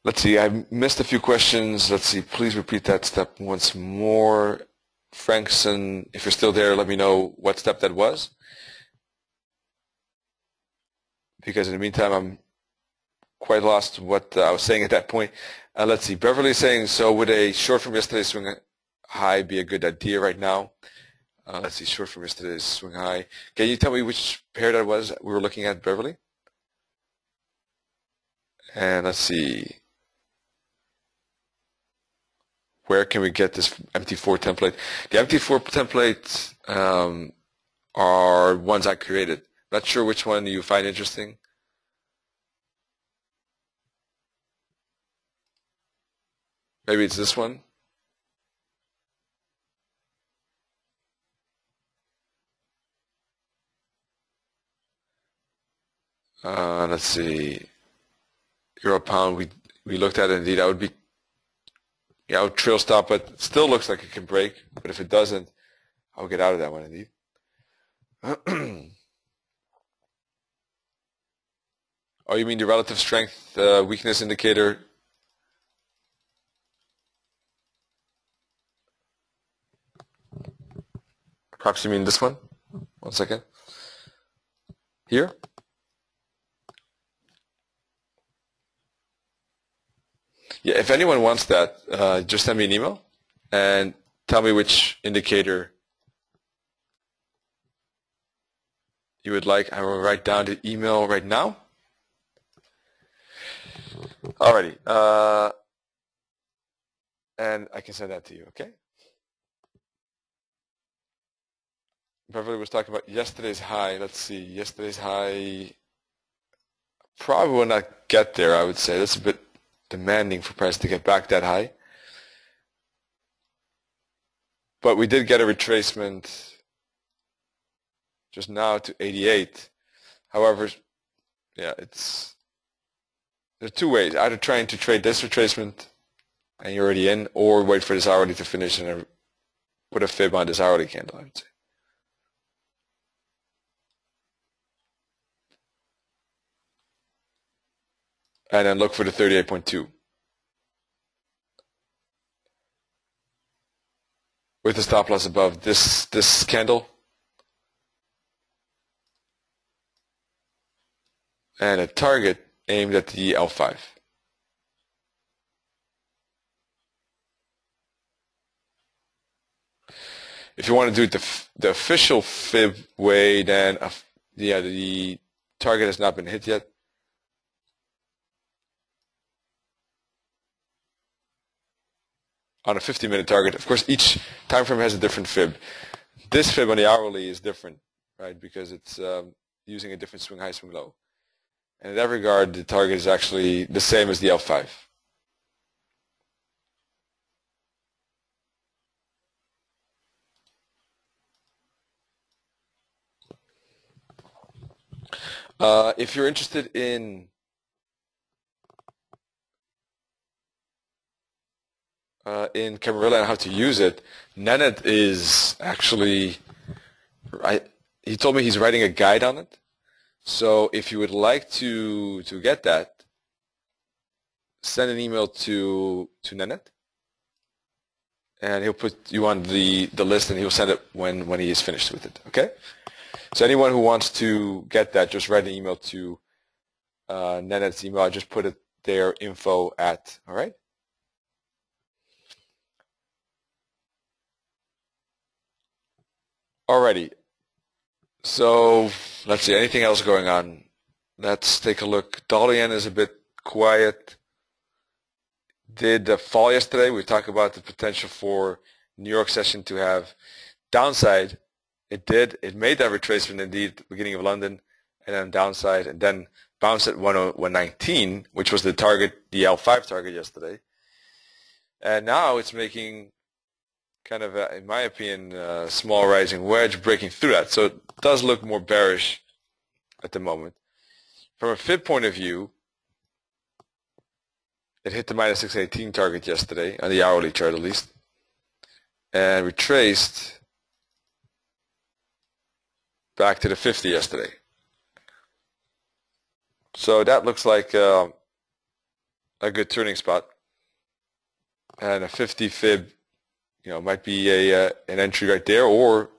Let's see, I missed a few questions. Let's see, please repeat that step once more. Frankson, if you're still there, let me know what step that was. Because in the meantime, I'm quite lost what I was saying at that point. Let's see, Beverly saying, so would a short from yesterday's swing high be a good idea right now? Let's see, short from yesterday's swing high. Can you tell me which pair that was we were looking at, Beverly? And let's see, where can we get this MT4 template? The MT4 templates are ones I created. Not sure which one you find interesting. Maybe it's this one. Let's see. Euro pound, we looked at it indeed. I would be, yeah, I would trail stop, but it still looks like it can break. But if it doesn't, I'll get out of that one indeed. Oh, you mean the relative strength weakness indicator? Perhaps you mean this one? 1 second. Here? Yeah, if anyone wants that, just send me an email and tell me which indicator you would like. I will write down the email right now. Alrighty. And I can send that to you, okay? Beverly was talking about yesterday's high. Let's see, yesterday's high probably will not get there, I would say. That's a bit demanding for price to get back that high. But we did get a retracement just now to 88. However, yeah, there's two ways. Either trying to trade this retracement and you're already in, or wait for this hourly to finish and put a fib on this hourly candle, I would say. And then look for the 38.2. With the stop loss above this candle. And a target aimed at the L5. If you want to do it the official fib way, then yeah, the target has not been hit yet. On a 50-minute target, of course, each time frame has a different fib. This fib on the hourly is different, right? Because it's using a different swing high, swing low. And in that regard, the target is actually the same as the L5. If you're interested in Camarilla and how to use it, Nennet is actually, he told me he's writing a guide on it. So if you would like to get that, send an email to Nennet, and he'll put you on the list, and he'll send it when he is finished with it. Okay? So anyone who wants to get that, just write an email to Nenet's email. I just put it there, info@, all right? Alrighty. So let's see, anything else going on? Let's take a look. Dollar yen is a bit quiet. Did fall yesterday. We talked about the potential for New York session to have downside. It did. It made that retracement indeed at the beginning of London, and then downside, and then bounced at 119, which was the target, the L5 target yesterday. And now it's making kind of, in my opinion, a small rising wedge breaking through that. So it does look more bearish at the moment. From a fib point of view, it hit the minus 618 target yesterday, on the hourly chart at least, and retraced back to the 50 yesterday. So that looks like a good turning spot. And a 50 fib, might be an entry right there, or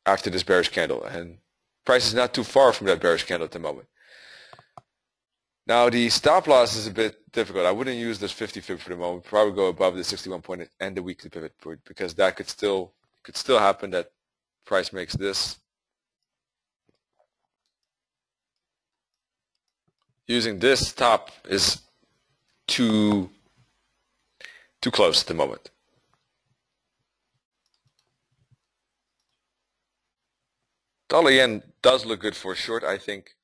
after this bearish candle. And price is not too far from that bearish candle at the moment. Now the stop loss is a bit difficult. I wouldn't use this 50 fib for the moment. Probably go above the 61 point and the weekly pivot point, because that could still happen that price makes this. Using this top is too close at the moment. Dollar yen does look good for a short, I think,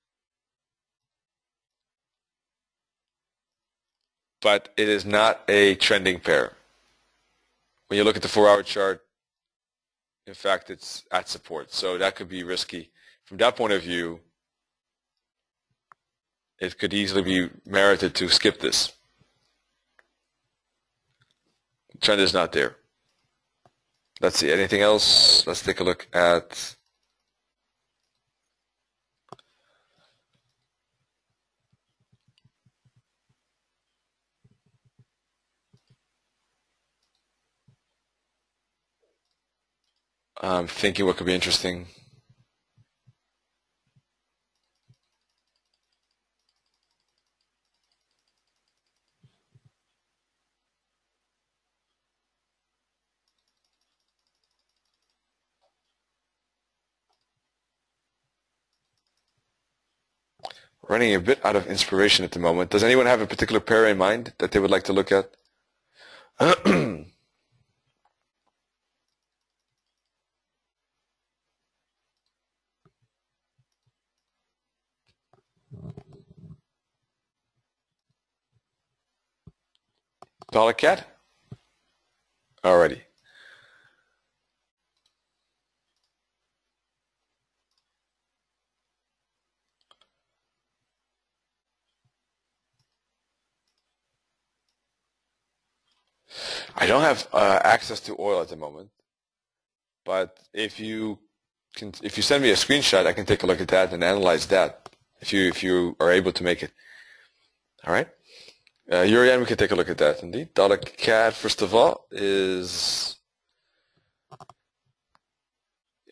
but it is not a trending pair. When you look at the 4-hour chart, in fact, it's at support, so that could be risky. From that point of view, it could easily be merited to skip this. The trend is not there. Let's see, anything else? Let's take a look at I'm thinking what could be interesting. Running a bit out of inspiration at the moment. Does anyone have a particular pair in mind that they would like to look at? Dollar cat? Alrighty. don't have access to oil at the moment, but if you send me a screenshot, I can take a look at that and analyze that if you are able to make it. All right. Euro yen, we can take a look at that indeed. Dollar CAD, first of all, is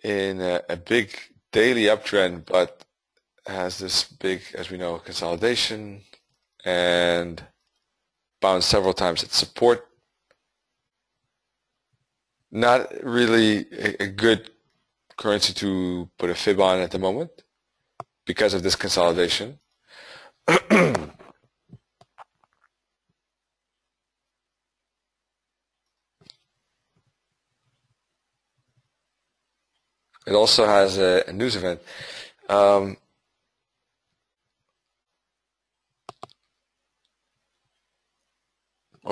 in a big daily uptrend, but has this big, as we know, consolidation and bounced several times at support. Not really a good currency to put a fib on at the moment because of this consolidation. It also has a news event. Well,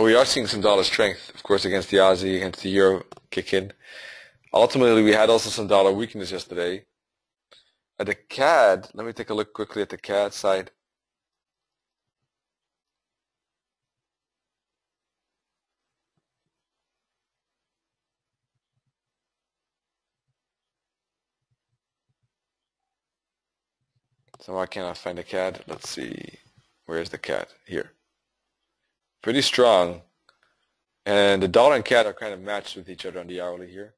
we are seeing some dollar strength, of course, against the Aussie, against the Euro kick in. Ultimately, we had also some dollar weakness yesterday. At the CAD, let me take a look quickly at the CAD side. So why can't I find the CAD? Let's see. Where's the CAD? Here. Pretty strong. And the dollar and CAD are kind of matched with each other on the hourly here.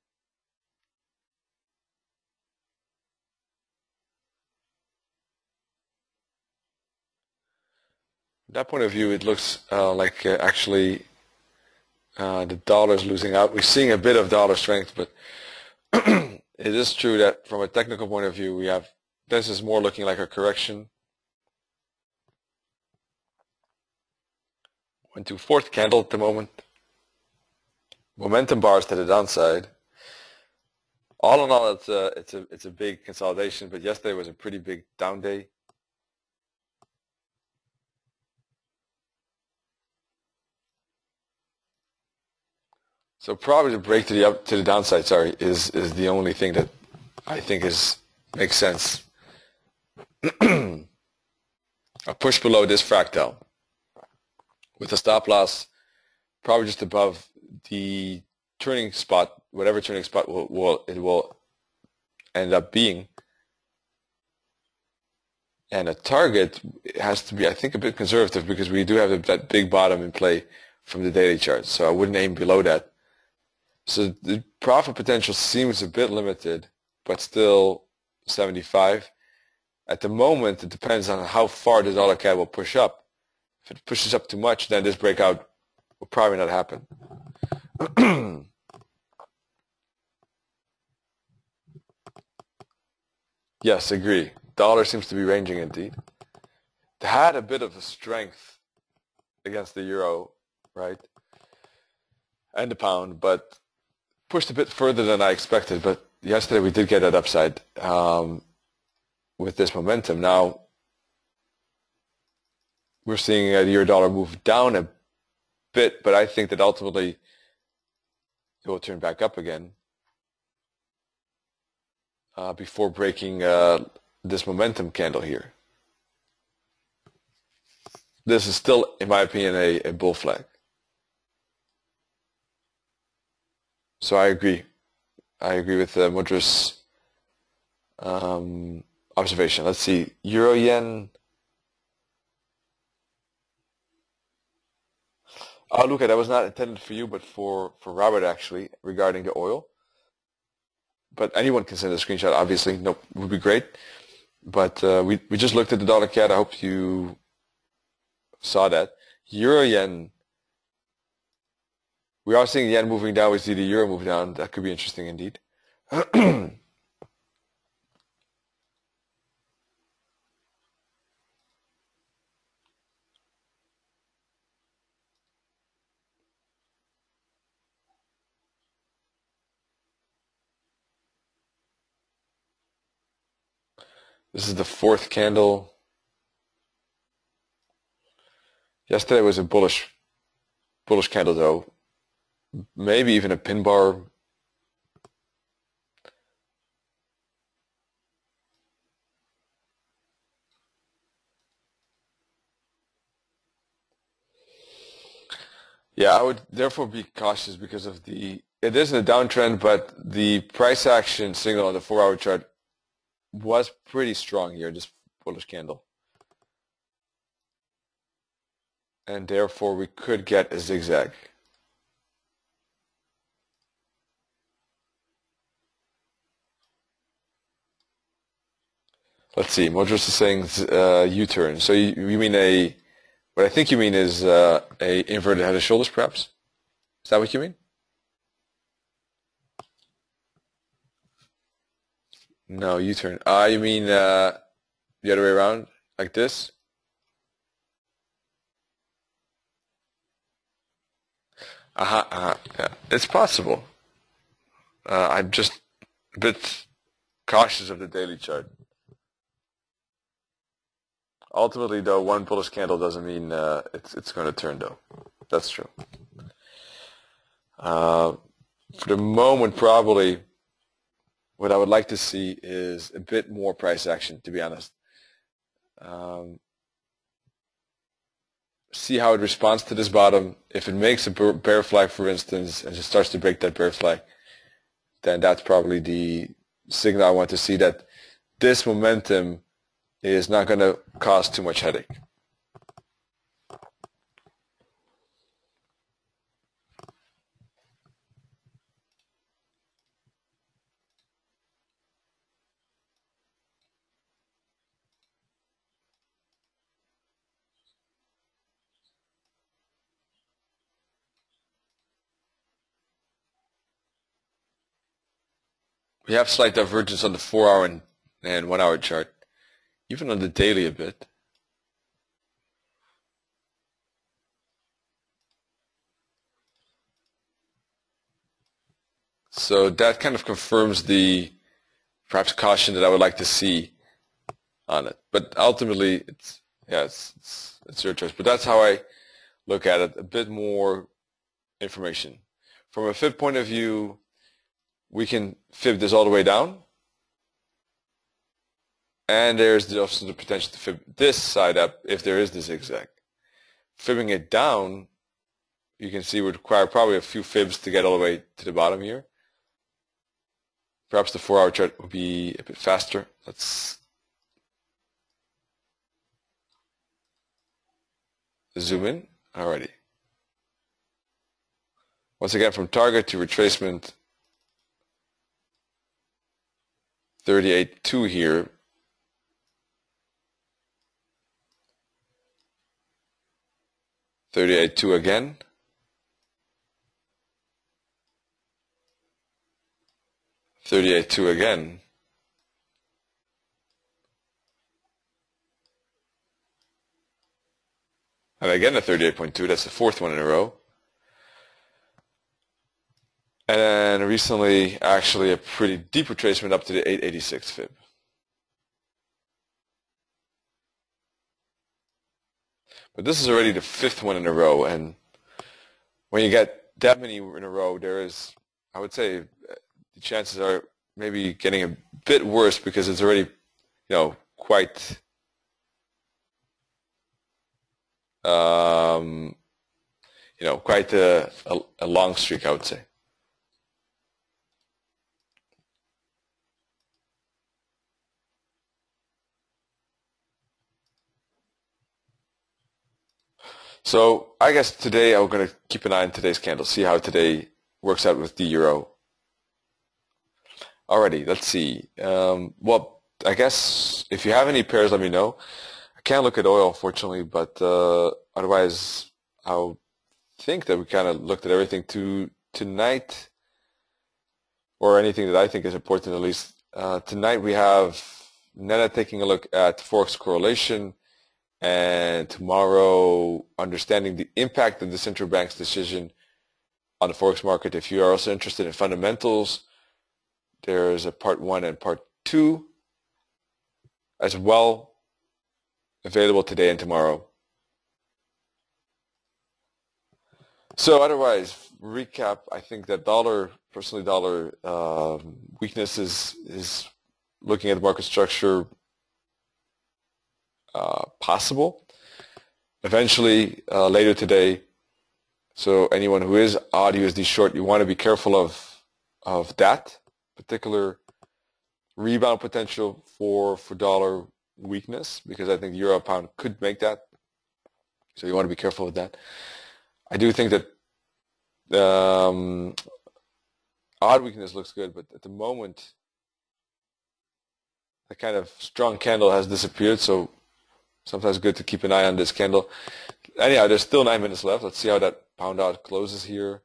From that point of view, it looks like actually the dollar is losing out. We're seeing a bit of dollar strength, but it is true that from a technical point of view, this is more looking like a correction. Went to fourth candle at the moment. Momentum bars to the downside. All in all, it's a big consolidation, but yesterday was a pretty big down day. So probably the break to the downside, sorry, is the only thing that I think makes sense. A push below this fractal with a stop loss probably just above the turning spot, whatever turning spot it will end up being. And a target has to be, I think, a bit conservative because we do have that big bottom in play from the daily chart. So I wouldn't aim below that. So the profit potential seems a bit limited, but still 75. At the moment, it depends on how far the dollar CAD will push up. If it pushes up too much, then this breakout will probably not happen. Yes, agree. Dollar seems to be ranging indeed. It had a bit of a strength against the euro, right? And the pound, but pushed a bit further than I expected. But yesterday we did get that upside with this momentum. Now we're seeing the euro dollar move down a bit, but I think that ultimately it will turn back up again before breaking this momentum candle here. This is still, in my opinion, a bull flag. So I agree. I agree with Mudra's observation. Let's see. Euro yen. Oh, Luca, that was not intended for you, but for Robert, actually, regarding the oil. But anyone can send a screenshot, obviously. Nope, would be great. But we just looked at the dollar CAD. I hope you saw that. Euro yen. We are seeing yen moving down. We see the euro move down. That could be interesting indeed. This is the fourth candle. Yesterday was a bullish candle though. Maybe even a pin bar. Yeah, I would therefore be cautious because of it isn't a downtrend, but the price action signal on the 4-hour chart was pretty strong here, this bullish candle. And therefore we could get a zigzag. Let's see, Modros is saying U-turn. So you mean what I think you mean is a inverted head and shoulders, perhaps? Is that what you mean? No, U-turn. You mean the other way around, like this? Yeah, it's possible. I'm just a bit cautious of the daily chart. Ultimately, though, one bullish candle doesn't mean it's going to turn, though. That's true. For the moment, probably what I would like to see is a bit more price action, to be honest. See how it responds to this bottom. If it makes a bear flag, for instance, and just starts to break that bear flag, then that's probably the signal I want to see that this momentum is not going to cause too much headache. We have slight divergence on the 4-hour and 1-hour chart, even on the daily a bit. So that kind of confirms the perhaps caution that I would like to see on it. But ultimately, it's your choice. But that's how I look at it. A bit more information. From a fib point of view, we can fib this all the way down. And there's also the potential to fib this side up if there is the zigzag. Fibbing it down, you can see would require probably a few fibs to get all the way to the bottom here. Perhaps the 4-hour chart would be a bit faster. Let's zoom in. Alrighty. Once again, from target to retracement, 38.2 here. 38.2 again. 38.2 again. And again a 38.2, that's the 4th one in a row. And then recently, actually, a pretty deep retracement up to the 886 fib. But this is already the 5th one in a row, and when you get that many in a row, there is, I would say, the chances are maybe getting a bit worse because it's already, quite quite a long streak, I would say. So I guess today I'm going to keep an eye on today's candle, see how today works out with the euro. Alrighty, let's see. Well, I guess if you have any pairs, let me know. I can't look at oil, unfortunately, but otherwise I'll think that we kind of looked at everything tonight, or anything that I think is important at least. Tonight we have Netta taking a look at Forex correlation, and tomorrow understanding the impact of the central bank's decision on the Forex market. If you are also interested in fundamentals, there's a part 1 and part 2 as well available today and tomorrow. So otherwise, recap, I think that dollar weakness is looking at the market structure possible. Eventually, later today, So anyone who is odd USD short, you want to be careful of that particular rebound potential for dollar weakness, because I think euro pound could make that. So you want to be careful with that. I do think that odd weakness looks good, but at the moment, the kind of strong candle has disappeared, so sometimes good to keep an eye on this candle. Anyhow, there's still 9 minutes left. Let's see how that pound odd closes here.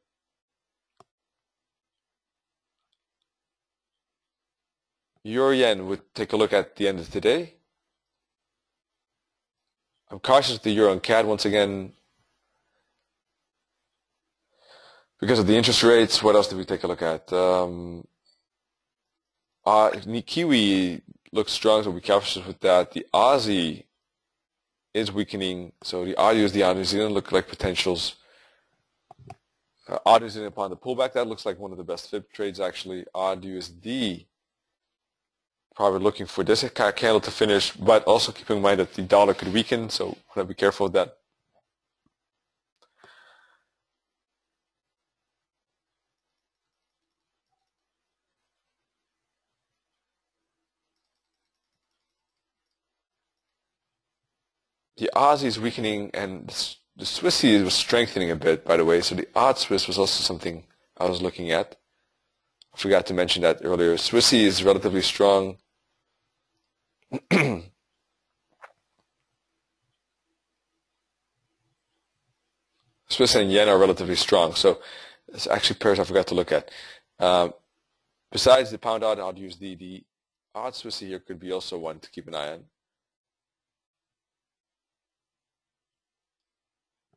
Euro yen would take a look at the end of today. I'm cautious with the euro and CAD once again because of the interest rates. What else did we take a look at? Kiwi looks strong, so we'll be cautious with that. The Aussie is weakening, so the odd USD odd New Zealand look like potentials. Odd New Zealand upon the pullback, that looks like one of the best fib trades actually. Odd USD, probably looking for this candle to finish, but also keeping in mind that the dollar could weaken, so want to be careful with that. The Aussie is weakening, and the Swissy was strengthening a bit, by the way, so the odd Swiss was also something I was looking at. I forgot to mention that earlier. Swissy is relatively strong. Swiss and yen are relatively strong, so it's actually pairs I forgot to look at. Besides the pound odd USD, the odd Swissy here could be also one to keep an eye on.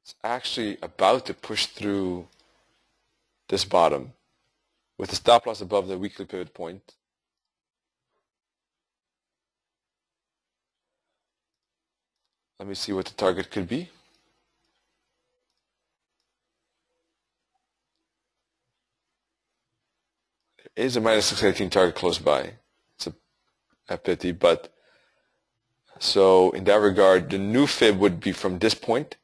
It's actually about to push through this bottom with the stop loss above the weekly pivot point. Let me see what the target could be. There is a minus 618 target close by. It's a pity, but so in that regard, the new fib would be from this point.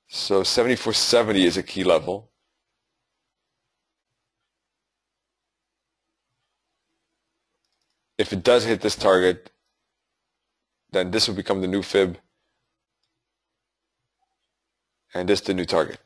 So 74.70 is a key level. If it does hit this target, then this will become the new fib, and this the new target.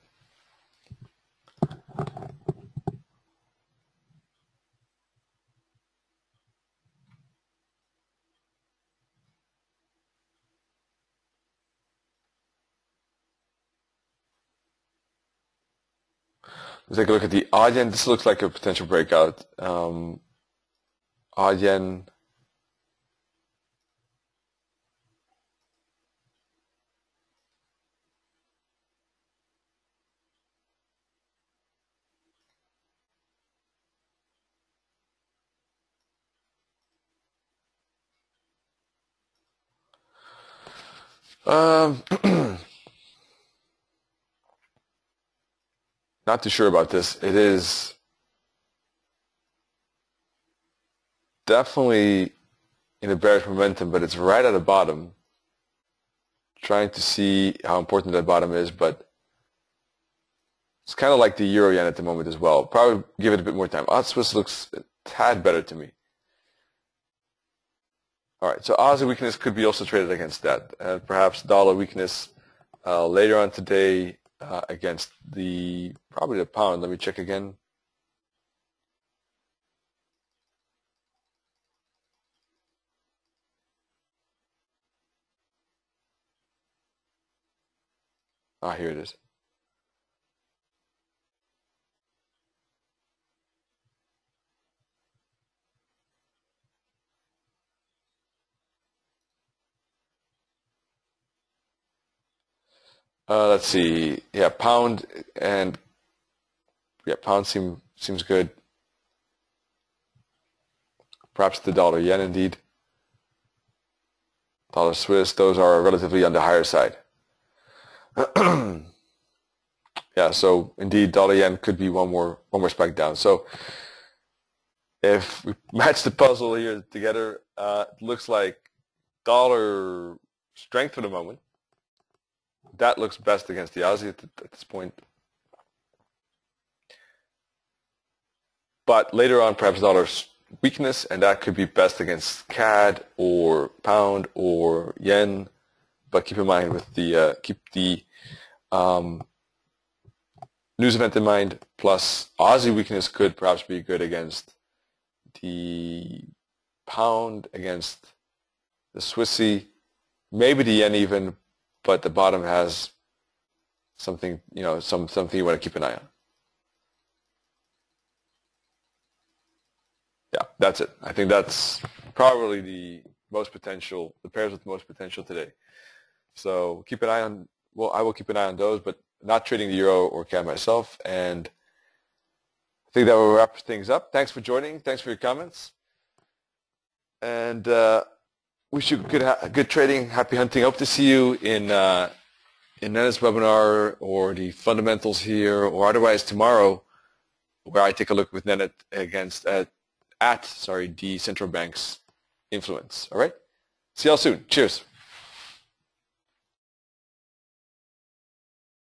Let's take a look at the odd yen. This looks like a potential breakout. Odd yen. Not too sure about this. It is definitely in a bearish momentum, but it's right at the bottom. Trying to see how important that bottom is, but it's kind of like the euro yen at the moment as well. Probably give it a bit more time. Odd Swiss looks a tad better to me. All right, so Aussie weakness could be also traded against that, and perhaps dollar weakness later on today against probably the pound. Let me check again. Here it is. Let's see. Yeah, pound and pound seems good. Perhaps the dollar yen indeed. Dollar Swiss, those are relatively on the higher side. Yeah, so indeed dollar yen could be one more spike down. So if we match the puzzle here together, it looks like dollar strength for the moment. That looks best against the Aussie at this point. but later on perhaps dollar's weakness, and that could be best against CAD or pound or yen. But keep in mind with the keep the news event in mind. Plus Aussie weakness could perhaps be good against the pound, against the Swissy, maybe the yen even. But the bottom has something, you know, something you want to keep an eye on. Yeah, that's it. I think that's probably the most potential, the pairs with most potential today. So keep an eye on, well, I will keep an eye on those, but not trading the euro or CAD myself. And I think that will wrap things up. Thanks for joining. Thanks for your comments. And wish you good trading. Happy hunting. Hope to see you in Nenet's webinar or the fundamentals here, or otherwise tomorrow, where I take a look with Nenet against the central bank's influence. All right. See y'all soon. Cheers.